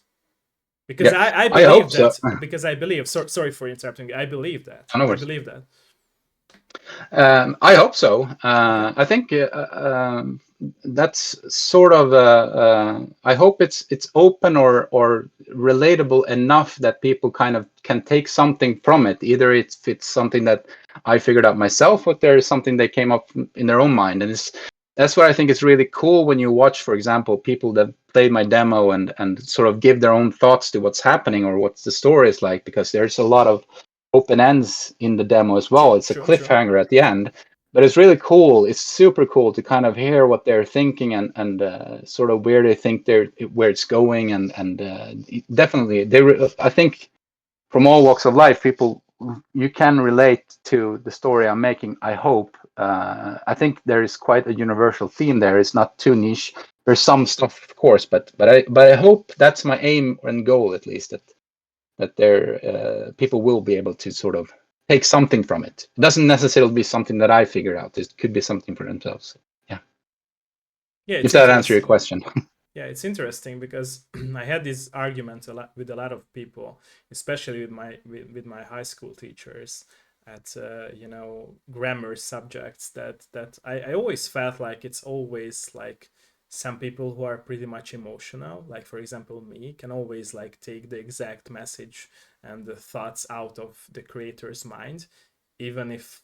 Because yeah, I I hope believe so. that, because I believe, sorry for interrupting you. I believe that. No I worries. believe that. I hope so. Okay. I think that's sort of. I hope it's open or relatable enough that people kind of can take something from it. Either it's something that I figured out myself, or there is something they came up in their own mind, and that's what I think is really cool when you watch, for example, people that played my demo and sort of give their own thoughts to what's happening or what the story is like, because there's a lot of open ends in the demo as well. True, It's a true, true. cliffhanger at the end, but it's really cool. It's super cool to kind of hear what they're thinking and sort of where they think where it's going and definitely I think from all walks of life, people you can relate to the story I'm making. I hope. I think there is quite a universal theme there. It's not too niche. there's some stuff, of course, but I hope that's my aim and goal, at least, that there people will be able to sort of take something from it. It doesn't necessarily be something that I figure out. It could be something for themselves. Yeah. Yeah, If it's that answers your interesting. question. Yeah, it's interesting because I had this argument a lot with a lot of people, especially with my high school teachers at grammar subjects that I always felt like it's always like some people who are pretty much emotional, like for example me, can always like take the exact message and the thoughts out of the creator's mind, even if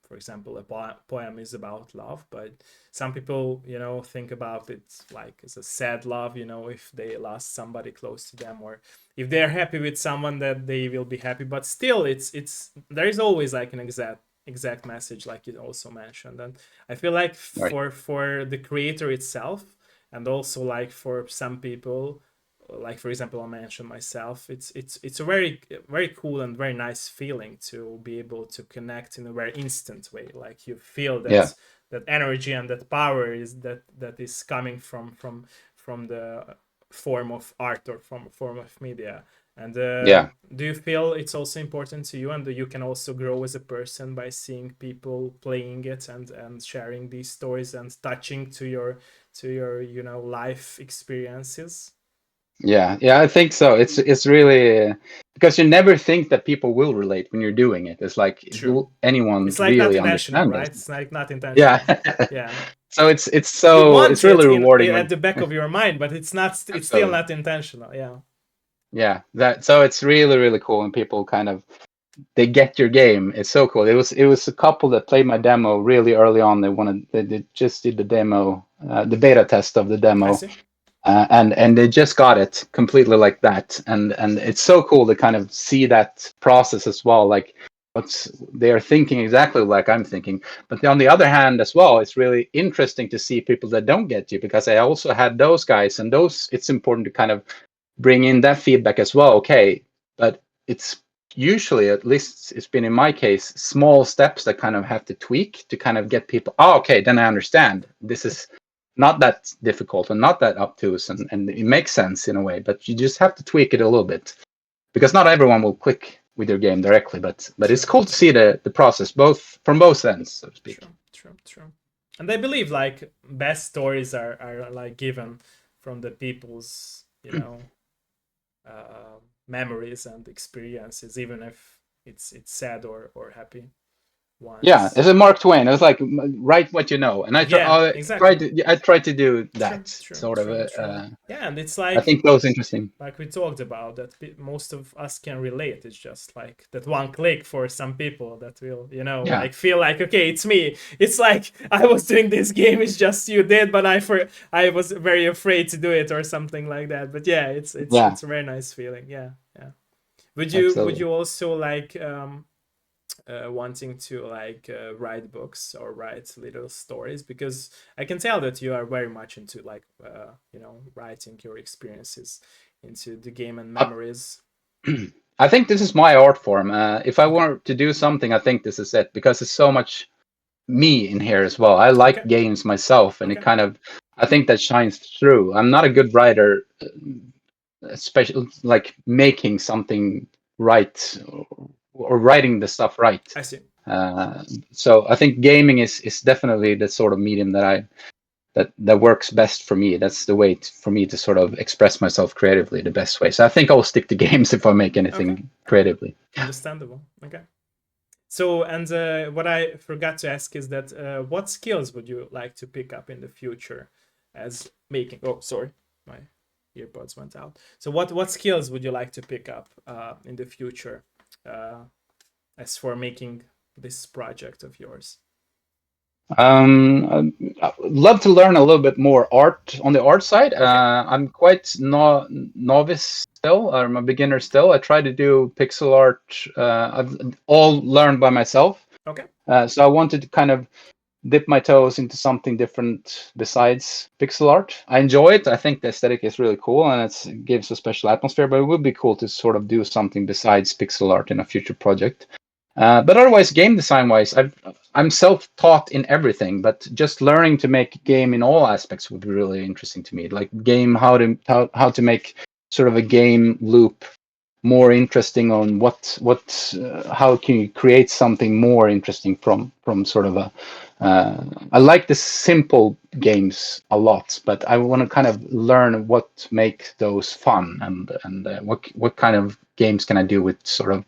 for example a poem is about love, but some people think about it like as a sad love, if they lost somebody close to them, or if they're happy with someone that they will be happy, but still it's there is always like an exact message, like you also mentioned. And I feel like Right. for the creator itself, and also like for some people, like for example I mentioned myself, it's a very cool and very nice feeling to be able to connect in a very instant way, like you feel Yeah. that energy and that power is that is coming from the form of art or from form of media. And Yeah. do you feel it's also important to you, and that you can also grow as a person by seeing people playing it and sharing these stories and touching to your life experiences? Yeah, I think so. It's really because you never think that people will relate when you're doing it. It's like, True. will anyone It's like not really intentional, understand this? right? It's like not Yeah. intentional. Yeah. So it's You so want it's it really in rewarding at when the back of your mind, but it's not. It's still absolutely. not intentional. Yeah. Yeah, that so it's really cool when people kind of they get your game. It's so cool. It was a couple that played my demo really early on. They just did the demo, the beta test of the I demo, see. and they just got it completely like that. And it's so cool to kind of see that process as well. Like what's they are thinking exactly like I'm thinking. But on the other hand as well, it's really interesting to see people that don't get you, because I also had those guys, and those it's important to kind of bring in that feedback as well. Okay, but it's usually, at least it's been in my case, small steps that kind of have to tweak to kind of get people, oh, okay, then I understand. This is not that difficult and not that obtuse, and it makes sense in a way, but you just have to tweak it a little bit, because not everyone will click with your game directly, but it's True. cool to see True. the process both from both ends, so to speak. True. True. True. And I believe like best stories are like given from the people's memories and experiences, even if it's sad or happy Yeah, ones. as a Mark Twain, I was like, write what you know, and Yeah. Exactly. I try to do True. that True. sort of. True. True. Yeah, and it's I like think that was interesting. we talked about that most of us can relate. It's just like that one click for some people that will Yeah, like feel like, okay, it's me. It's like I was doing this game, it's just you did, but I was very afraid to do it or something like that. But yeah, yeah, it's a very nice feeling. Yeah. Yeah. Would absolutely. you also like wanting to like write books or write little stories? Because I can tell that you are very much into like writing your experiences into the game and I, memories. I think this is my art form. If I Okay. were to do something, I think this is it, because it's so much me in here as well. I like Okay. games myself, and it Okay. kind of, I think that shines through. I'm not a good writer, especially like making something right, or writing the stuff right. I see. Uh, so I think gaming is definitely the sort of medium that works best for me. That's the way for me to sort of express myself creatively the best way. So I think I'll stick to games if I make Okay. anything Okay. creatively. Understandable. Okay. So, and what I forgot to ask is that what skills would you like to pick up in the future as making? Oh, sorry, my earbuds went out. So, what skills would you like to pick up in the future uh, as for making this project of yours? I'd love to learn a little bit more art on the art side. Okay. I'm quite novice still. I'm a beginner still. I try to do pixel art. I've all learned by myself. Okay. So I wanted to kind of dip my toes into something different besides pixel art. I enjoy it. I think the aesthetic is really cool, and it gives a special atmosphere. But it would be cool to sort of do something besides pixel art in a future project. But otherwise, game design wise, I'm self-taught in everything, but just learning to make game in all aspects would be really interesting to me. Like game, how to make sort of a game loop more interesting, on how can you create something more interesting from sort of a I like the simple games a lot, but I want to kind of learn what make those fun, and what kind of games can I do with sort of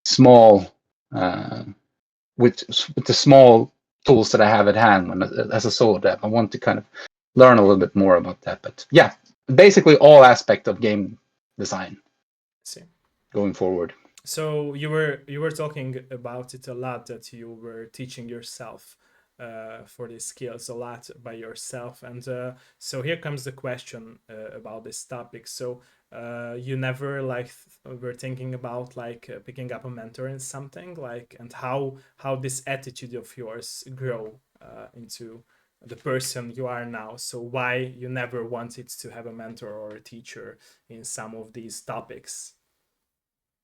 small uh, with the small tools that I have at hand as a solo dev. I want to kind of learn a little bit more about that. But yeah, basically all aspect of game design See. going forward. So you were talking about it a lot, that you were teaching yourself for these skills a lot by yourself, and so here comes the question about this topic. So you never like were thinking about like picking up a mentor in something, like, and how this attitude of yours grow into the person you are now. So why you never wanted to have a mentor or a teacher in some of these topics?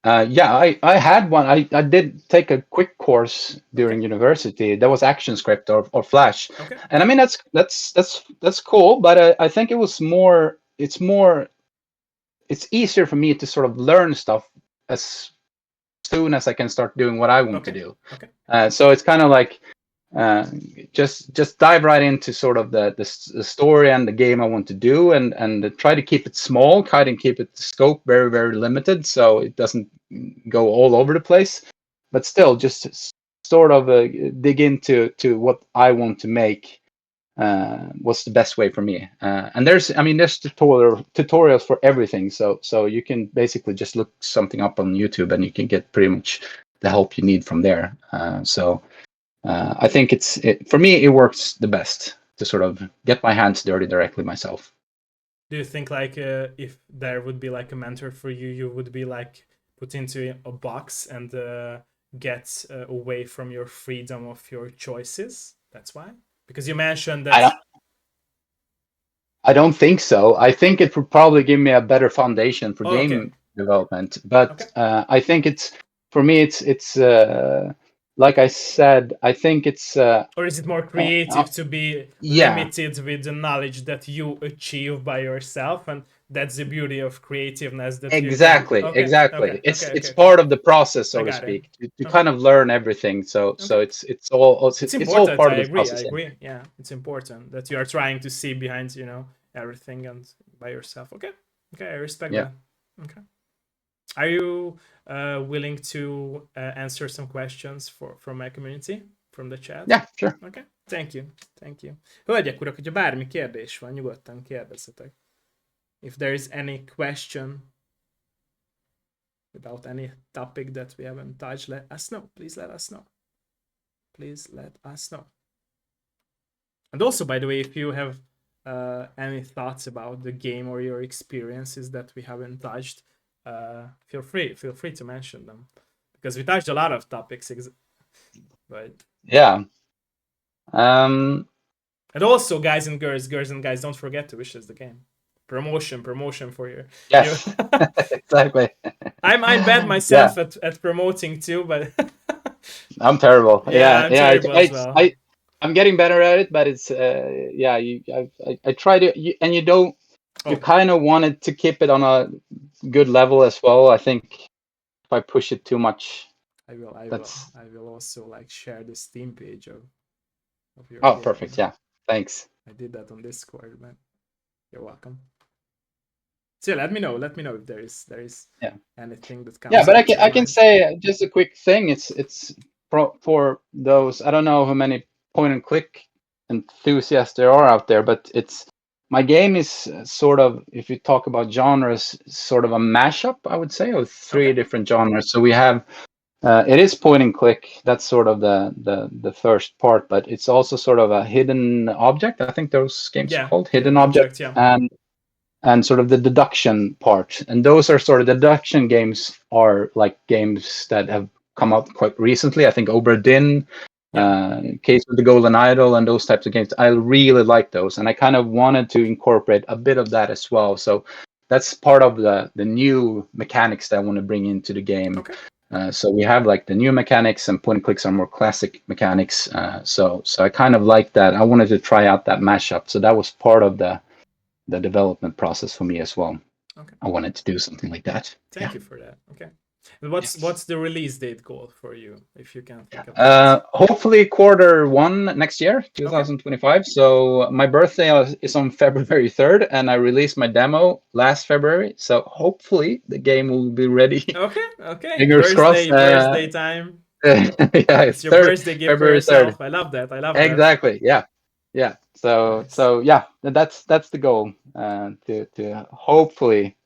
Yeah, I had one. I did take a quick course Okay. during university. That was ActionScript or Flash, Okay. and I mean that's cool. But I think it was more. It's easier for me to sort of learn stuff as soon as I can start doing what I want to Okay. do. Okay. So it's kind of like uh, just dive right into sort of the story and the game I want to do, and try to keep it small, try to keep it scope very very limited, so it doesn't go all over the place, but still just sort of dig into what I want to make. What's the best way for me? And there's tutorials for everything, so you can basically just look something up on YouTube and you can get pretty much the help you need from there. I think for me, it works the best to sort of get my hands dirty directly myself. Do you think like if there would be like a mentor for you, you would be like put into a box and get away from your freedom of your choices? That's why. Because you mentioned I that. don't, I don't think so. I think it would probably give me a better foundation for Oh, okay. game development. But Okay. I think for me, it's like I said, I think it's Or is it more uh, uh, creative to be yeah, limited with the knowledge that you achieve by yourself? And that's the beauty of creativeness, that you can. exactly, Okay. Okay. exactly. Okay. It's Okay. Okay. part of the process, I so to got it. speak, to Okay. kind of learn everything. So Okay. it's It's it's all important. part I of the agree. I process. agree. Yeah, it's important that you are trying to see behind, everything and by yourself. Okay. Okay. I respect Yeah, that. Okay. Are you willing to answer some questions from my community, from the chat? yeah, sure. Okay. Thank you. Thank you. Hölgyek, urak, hogyha bármi kérdés van, nyugodtan kérdezzetek. If there is any question about any topic that we haven't touched, let us know. Please let us know. Please let us know. And also, by the way, if you have any thoughts about the game or your experiences that we haven't touched, feel free to mention them, because we touched a lot of topics, but Yeah. Um, and also, girls and guys, don't forget to wish us the game. Promotion for you. yes, exactly. I'm bad Yeah, myself at promoting too, but I'm terrible. yeah, Yeah, I'm yeah. terrible as well. I'm getting better at it, but it's yeah. I try to, and you Oh, kind of wanted to keep it on a good level as well. I think if I push it too much, I will, I will, that's I will also like share the Steam page of your oh perfect. game. Yeah, thanks. I did that on Discord, man. You're welcome. So let me know. Let me know if there is Yeah. anything that Yeah, comes but up to your I can mind. say just a quick thing. It's for those. I don't know how many point and click enthusiasts there are out there, but it's my game is sort of, if you talk about genres, sort of a mashup, I would say, of three Okay. different genres. So we have it is point and click. That's sort of the first part, but it's also sort of a hidden object. I think those games are Yeah. called hidden Hidden object, object. Yeah. and sort of the deduction part. And those are sort of deduction games are like games that have come out quite recently. I think Obra Dinn, Yeah. Case of the Golden Idol, and those types of games. I really like those, and I kind of wanted to incorporate a bit of that as well. So that's part of the new mechanics that I want to bring into the game. Okay. So we have like the new mechanics, and point and clicks are more classic mechanics. So I kind of like that. I wanted to try out that mashup. So that was part of the development process for me as well. Okay. I wanted to do something like that. Thank Yeah. you for that. Okay. And what's Yes. what's the release date goal for you, if you can think about it? Hopefully Q1 next year, Okay. 2025. So my birthday is on February 3rd, and I released my demo last February. So hopefully the game will be ready. Okay. Okay. Fingers crossed. Birthday time. Yeah, It's your birthday gift for February 3rd. yourself. I love that. I love that. Exactly. Yeah. Yeah. Nice. So yeah, that's the goal. To hopefully,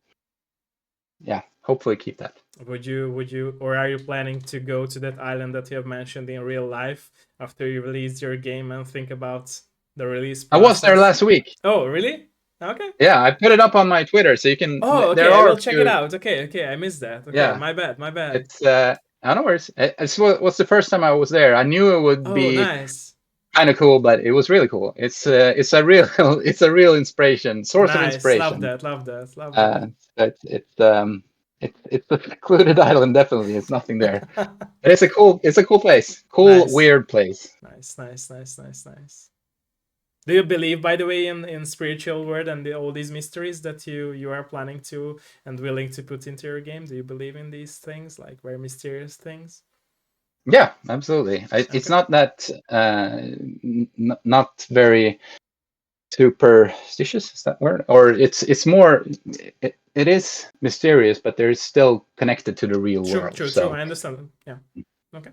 yeah, hopefully keep that. Would you or are you planning to go to that island that you have mentioned in real life after you release your game and think about the release I was there process? last week. Oh, really? Okay. Yeah, I put it up on my Twitter, so you can. Oh, There okay. I are a will check it few. out. Okay, okay. I missed that. Okay, Yeah, my bad. My bad. it's. I don't know. It's was the first time I was there. I knew it would Oh, be nice. kind of cool, but it was really cool. It's a real it's a real inspiration, source of Nice. Love inspiration. that. Love that. Love that. Uh, it's a secluded island. Definitely, it's nothing there. But it's a cool place. Cool, Nice. weird place. Nice. Nice. Nice. Nice. Nice. Do you believe, by the way, in spiritual world and all these mysteries that you are planning to and willing to put into your game? Do you believe in these things, like very mysterious things? Yeah, absolutely. It's Okay. not that not very superstitious, is that word? Or it's more it is mysterious, but there is still connected to the real True. world. True. True. So I understand. Yeah. Okay.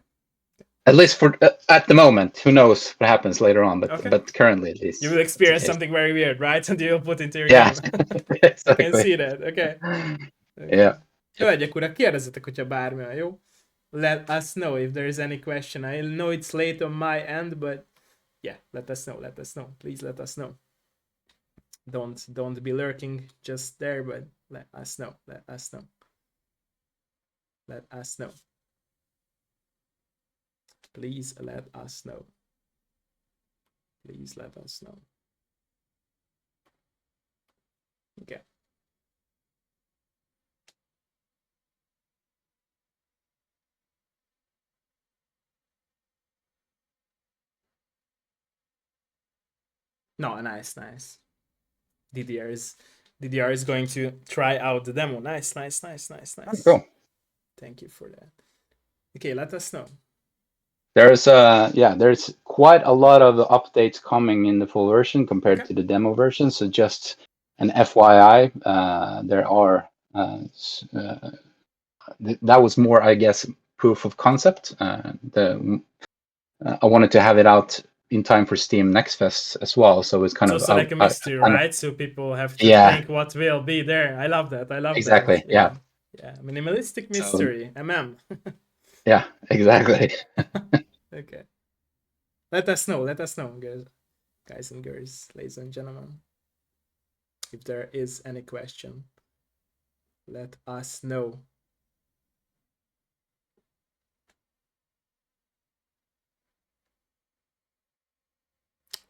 at least for at the moment, who knows what happens later on, Okay. but currently at You least will that's the experience case. something very weird, right? And you'll put into your Yeah. game. I can Exactly. see that. Okay. Yeah. Okay. Hölgyek, urak, kérdezzetek, hogyha bármi van, jó? Let us know if there is any question. I know it's late on my end, but yeah, let us know. Let us know. Please let us know. Don't be lurking just there, but let us know. Let us know. Let us know. Please let us know. Please let us know. Okay. No, nice, nice. DDR is DDR is going to try out the demo. Nice, nice, nice, nice, Oh, nice. cool. Thank you for that. Okay, let us know. There's quite a lot of updates coming in the full version compared Okay. to the demo version. So just an FYI, there are that was more, I guess, proof of concept. I wanted to have it out in time for Steam Next Fest as well, so it's kind So of it's like a mystery, kind of right? So people have to yeah, think what will be there. I love that. I love that. exactly, Yeah. yeah. Yeah. Minimalistic So mystery. MM. yeah, exactly. Okay. Let us know. Let us know, guys and girls, ladies and gentlemen. If there is any question, let us know.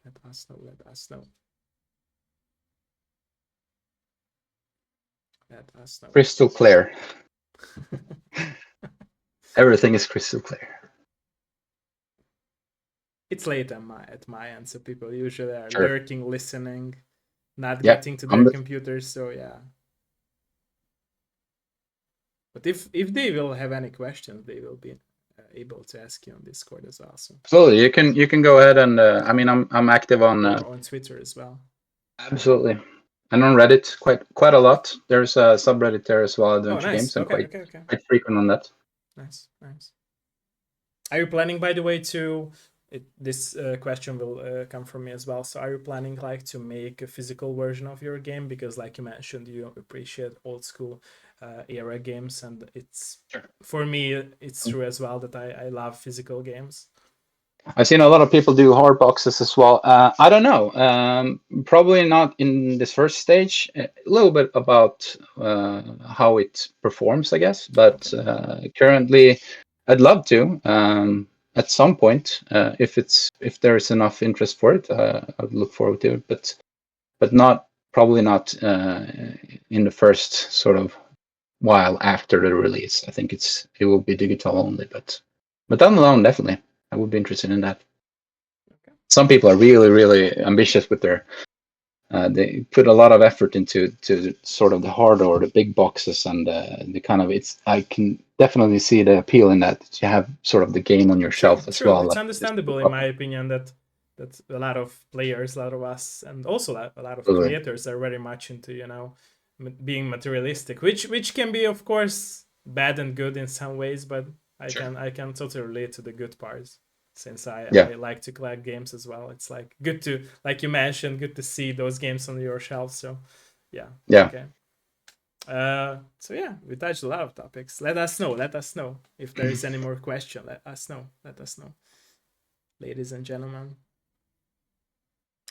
Let us know. Let us know. Let us know. Crystal clear. Everything is crystal clear. It's late at my end, so people usually are Sure. lurking, listening, not Yeah, getting to their computers. So yeah. But if they will have any questions, they will be able to ask you on Discord as well. So absolutely. You can go ahead and I mean I'm active on or on Twitter as well. absolutely, and on Reddit quite a lot. There's a subreddit there as well, Oh, adventure nice. games, and Okay, quite okay, okay. quite frequent on that. Nice, nice. Are you planning, by the way, to this question will come from me as well. So, are you planning like to make a physical version of your game? Because, like you mentioned, you appreciate old school era games, and it's Sure. for me, it's true as well that I love physical games. I've seen a lot of people do hard boxes as well. I don't know. Probably not in this first stage. A little bit about how it performs, I guess. But currently, I'd love to. At some point, if there is enough interest for it, I'd look forward to it. But not probably not in the first sort of while after the release. I think it will be digital only, but down the line, definitely, I would be interested in that. Okay. Some people are really, really ambitious with their. They put a lot of effort into sort of the hardware, the big boxes, and the kind of it's. I can definitely see the appeal in that. You have sort of the game on your True, shelf as true. well. It's Like this. understandable in my opinion that a lot of players, a lot of us, and also a lot of creators are very much into being materialistic, which can be of course bad and good in some ways, but I can totally relate to the good parts since Yeah. I like to collect games as well. It's like good to, like you mentioned, good to see those games on your shelf. So yeah, Yeah. okay. So yeah, we touched a lot of topics. Let us know. Let us know if there is any more question. Let us know. Let us know, ladies and gentlemen.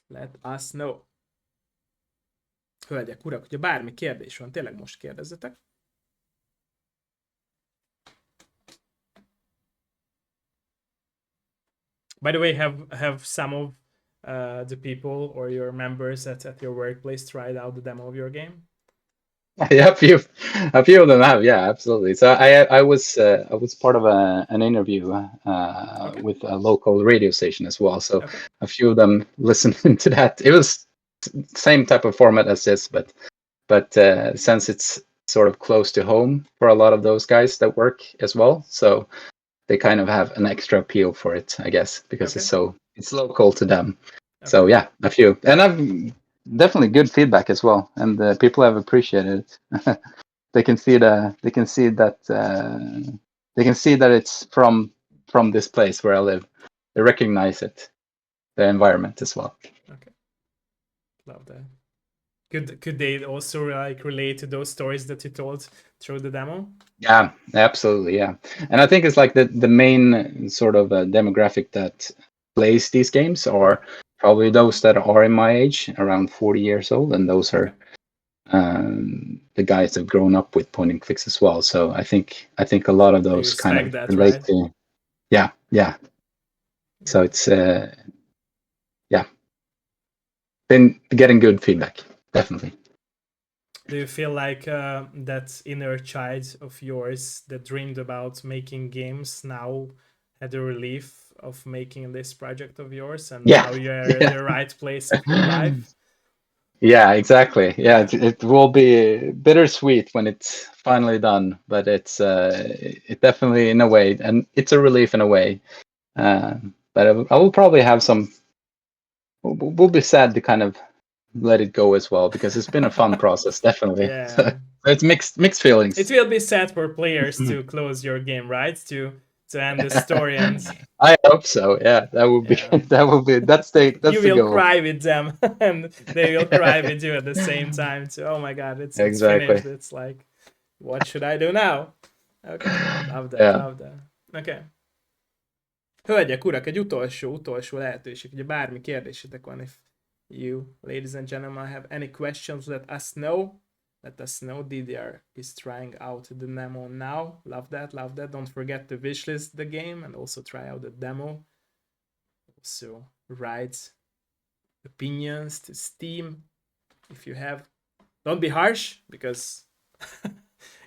Let us know. Hölgyek, urak, hogyha bármi kérdés van, tényleg most kérdezzetek. By the way, have some of the people or your members at your workplace tried out the demo of your game? Yeah, a few of them have. Yeah, absolutely. So I was part of an interview Okay. with a local radio station as well. So Okay. a few of them listened to that. It was same type of format as this, but since it's sort of close to home for a lot of those guys that work as well, so they kind of have an extra appeal for it, I guess, because Okay. it's local to them. So Okay. yeah, a few, and I've definitely good feedback as well, and people have appreciated it. They can see they can see that they can see that it's from this place where I live. They recognize it, the environment as well. Okay. Love that. Could they also like relate to those stories that you told through the demo? Yeah, absolutely. Yeah, and I think it's like the main sort of demographic that plays these games are probably those that are in my age, around 40 years old, and those Okay. are the guys that have grown up with point and clicks as well. So I think a lot of They those kind respect of that, relate right? to. Yeah, yeah. So Okay. it's yeah, been getting good feedback, definitely. Do you feel like that inner child of yours that dreamed about making games now had a relief of making this project of yours, and Yeah, now you're at yeah. the right place of your life? Yeah, exactly. Yeah, Yeah. it will be bittersweet when it's finally done, but it definitely in a way, and it's a relief in a way. But I will probably have some. We'll be sad to kind of let it go as well because it's been a fun process, definitely. Yeah. So it's mixed It feelings. will be sad for players to close your game, right? To end the story and I hope so. Yeah, that would be yeah. that's You the will goal. cry with them and they will cry with you at the same time too. Oh my god, it's Exactly. finished. It's like, what should I do now? Okay. Love that, Yeah. love that. Okay. Hölgyek, urak, egy utolsó lehetőség. Ugye bármi kérdésetek van, if you, ladies and gentlemen, have any questions, let us know. Let us know. DDR is trying out the demo now. Love that, love that. Don't forget to wishlist the game and also try out the demo. So write opinions to Steam if you have. Don't be harsh because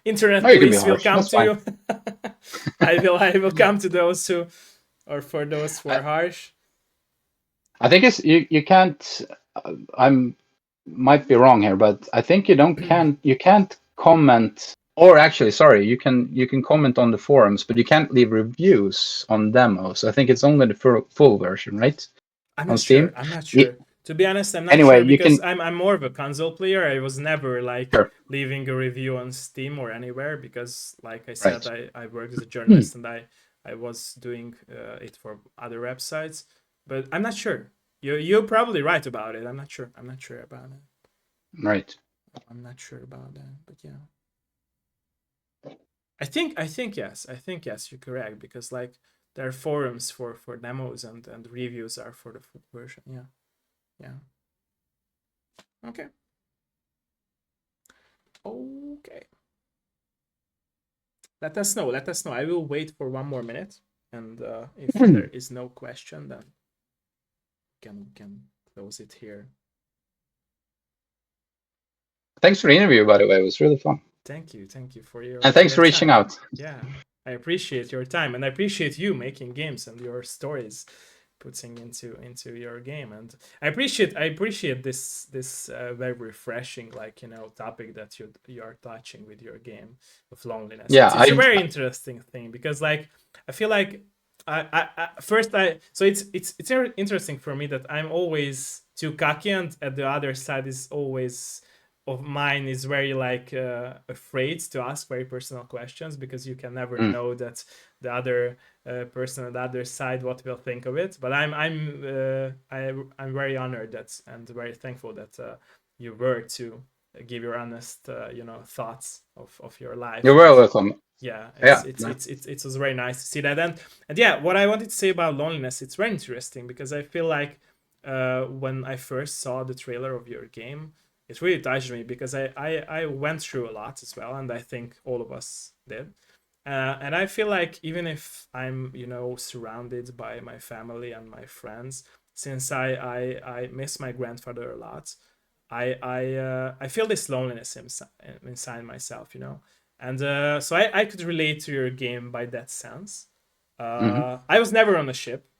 internet Oh, you can be police will harsh. come That's to fine. you. I will come to those who, or for those who I, are harsh. I think it's you can't. I'm might be wrong here, but I think you can't comment. Or actually, sorry, you can comment on the forums, but you can't leave reviews on demos. I think it's only the full version, right? I'm On not sure. Steam. I'm not Y- sure. To be honest, I'm not Anyway, sure you because can. I'm more of a console player. I was never like Sure. leaving a review on Steam or anywhere because, like I said, Right. I work as a journalist and I was doing it for other websites. But I'm not sure. You're probably right about it. I'm not sure. I'm not sure about it. Right. I'm not sure about that. But yeah. I think yes. I think yes, you're correct because like there are forums for demos and reviews are for the full version. Yeah. Yeah. Okay. Okay. Let us know. Let us know. I will wait for 1 more minute, and if there is no question, then we can close it here. Thanks for the interview, by the way. It was really fun. Thank you for your And thanks for reaching time. out. Yeah, I appreciate your time, and I appreciate you making games and your stories putting into your game. And I appreciate this very refreshing, like, topic that you are touching with your game of loneliness. Yeah, It's a I very interesting thing, because, like, I feel like I first I so it's interesting for me that I'm always too cocky, and at the other side is always of mine is very, like, afraid to ask very personal questions, because you can never mm, know that the other person on the other side what will think of it. But I'm very honored that, and very thankful that you were to give your honest thoughts of your life. you're And very welcome. yeah, Yeah, it was very nice to see that. And yeah, what I wanted to say about loneliness, it's very interesting, because I feel like when I first saw the trailer of your game, it really touched me, because I went through a lot as well, and I think all of us did. And I feel like, even if I'm surrounded by my family and my friends, since I miss my grandfather a lot, I feel this loneliness inside myself, and so I could relate to your game by that sense. hmm I was never on a ship,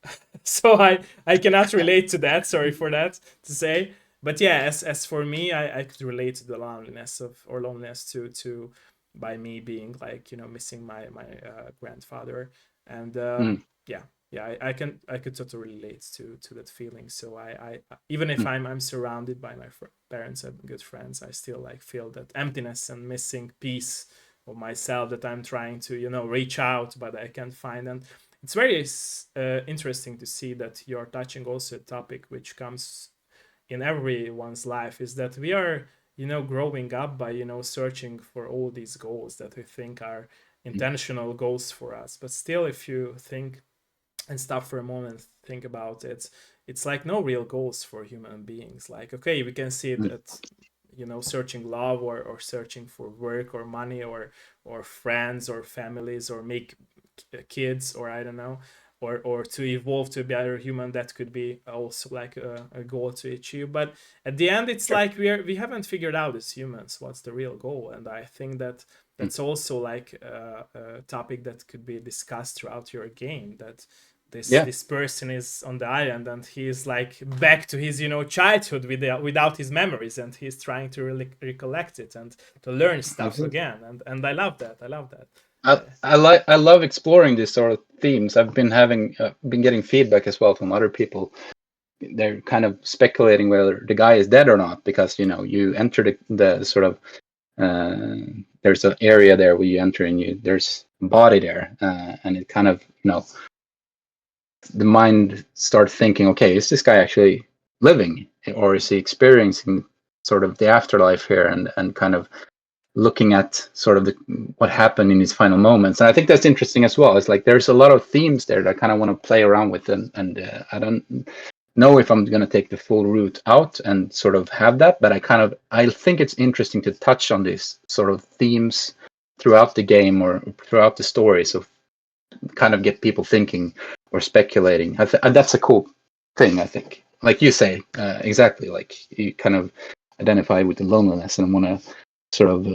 so I cannot relate to that. Sorry for that to say, but yeah, as for me, I could relate to the loneliness of or loneliness to by me being, like, missing my grandfather. And mm, yeah, yeah, I could totally relate to that feeling. So I even if mm, I'm surrounded by my parents and good friends, I still, like, feel that emptiness and missing piece of myself that I'm trying to reach out, but I can't find. And it's very interesting to see that you're touching also a topic which comes in everyone's life, is that we are growing up by searching for all these goals that we think are mm, intentional goals for us. But still, if you think and stop for a moment, think about it, it's like no real goals for human beings. Like, okay, we can see mm. that searching love, or searching for work or money, or friends or families, or make kids, or I don't know, or to evolve to a better human, that could be also like a goal to achieve. But at the end, it's Sure. like we haven't figured out as humans what's the real goal. And I think that Mm. that's also, like, a topic that could be discussed throughout your game, that Yeah, this person is on the island, and he is, like, back to his childhood without his memories, and he's trying to recollect it and to learn stuff absolutely. again. And I love that. I love that. I love exploring these sort of themes. I've been having been getting feedback as well from other people. They're kind of speculating whether the guy is dead or not, because you enter the sort of there's an area there where you enter, and there's a body there, and it kind of the mind starts thinking, okay, is this guy actually living, or is he experiencing sort of the afterlife here, and kind of looking at sort of what happened in his final moments. And I think that's interesting as well. It's like there's a lot of themes there that I kind of want to play around with, and I don't know if I'm going to take the full route out and sort of have that, but I think it's interesting to touch on these sort of themes throughout the game or throughout the story, so kind of get people thinking or speculating. That's a cool thing, I think. Like you say, exactly. Like you kind of identify with the loneliness and want to sort of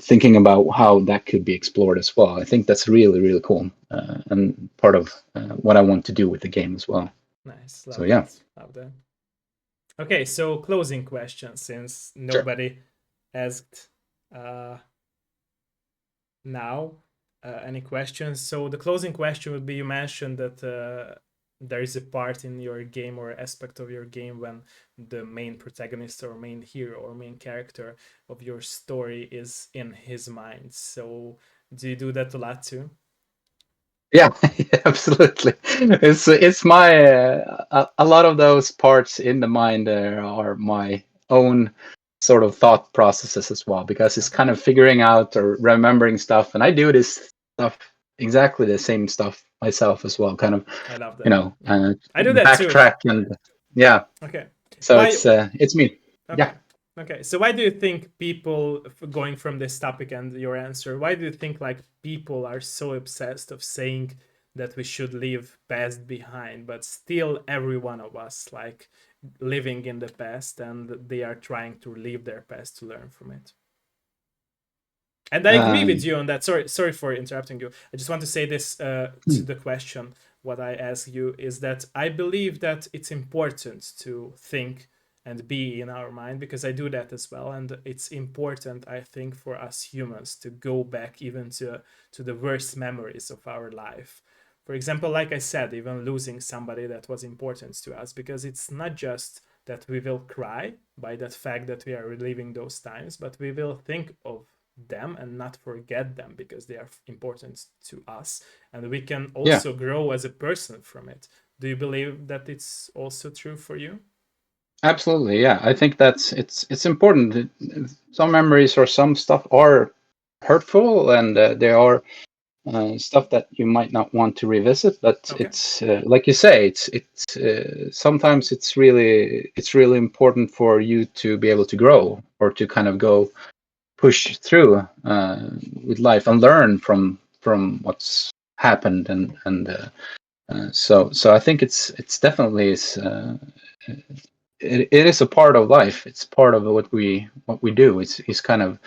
thinking about how that could be explored as well. I think that's really, really cool, and part of what I want to do with the game as well. Nice. So Love yeah, that. Love that. Okay, so closing question, since sure. nobody asked uh, now any questions. So the closing question would be: you mentioned that there is a part in your game or aspect of your game when the main protagonist or main hero or main character of your story is in his mind. So do you do that a lot too? Yeah, absolutely. It's my a lot of those parts in the mind are my own sort of thought processes as well, because it's Okay, kind of figuring out or remembering stuff, and I do this stuff exactly the same stuff myself as well. Kind of, I love that. Yeah, I do that too. backtrack, and yeah. Okay, So why? it's me. Okay. Yeah. Okay. So why do you think people, going from this topic and your answer, why do you think, like, people are so obsessed of saying that we should leave past behind, but still every one of us, like, living in the past, and they are trying to leave their past to learn from it? And I agree with Um, you on that. Sorry for interrupting you. I just want to say this to the question. What I ask you is that I believe that it's important to think and be in our mind, because I do that as well, and it's important, I think, for us humans to go back even to the worst memories of our life. For example, like I said, even losing somebody that was important to us, because it's not just that we will cry by that fact that we are reliving those times, but we will think of them and not forget them because they are important to us, and we can yeah, also grow as a person from it. Do you believe that it's also true for you? absolutely. Yeah, I think that's it's important. Some memories or some stuff are hurtful, and they are stuff that you might not want to revisit. But Okay. it's like you say, it's sometimes it's really important for you to be able to grow or to kind of go push through with life and learn from what's happened and so I think it's definitely it is a part of life. It's part of what we do. It's kind of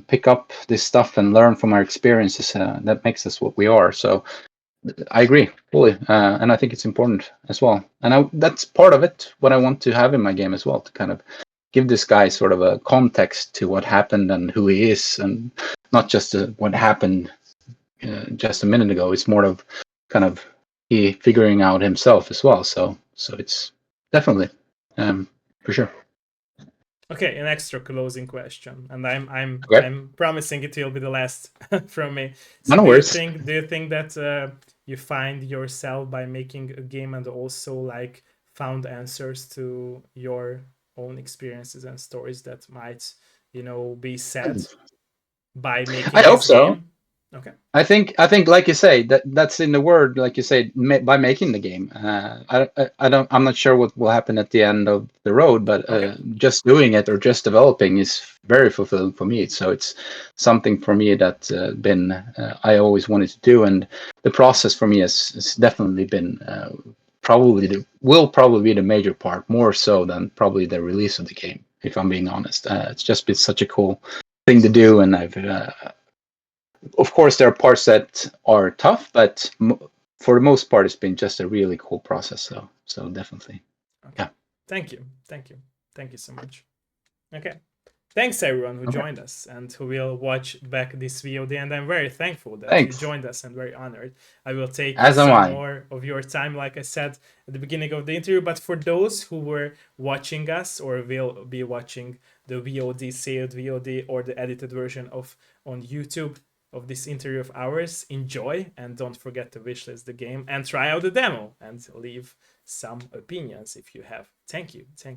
pick up this stuff and learn from our experiences that makes us what we are. So I agree fully, and I think it's important as well. And that's part of it. What I want to have in my game as well, to kind of give this guy sort of a context to what happened and who he is, and not just what happened just a minute ago. It's more of kind of he figuring out himself as well. So it's definitely for sure. Okay, an extra closing question, and I'm Okay, I'm promising it will be the last from me. So no worries. do you think that you find yourself by making a game and also like found answers to your own experiences and stories that might, be said by I making hope this so. game? Okay. I think, like you say, that's in the word, like you say, by making the game. I'm not sure what will happen at the end of the road, but Okay. just doing it or just developing is very fulfilling for me. So it's something for me that been I always wanted to do, and the process for me has definitely been will probably be the major part, more so than probably the release of the game. If I'm being honest, it's just been such a cool thing to do, and I've of course there are parts that are tough, but for the most part it's been just a really cool process. So definitely, Okay. yeah. Thank you. Thank you. Thank you so much. Okay. Thanks everyone who Okay, joined us and who will watch back this VOD. And I'm very thankful that you thanks. joined us and very honored. I will take As am some I. more of your time, like I said at the beginning of the interview. But for those who were watching us or will be watching the VOD, saved VOD, or the edited version of on YouTube of this interview of ours, enjoy and don't forget to wishlist the game and try out the demo and leave some opinions if you have. Thank you. Thank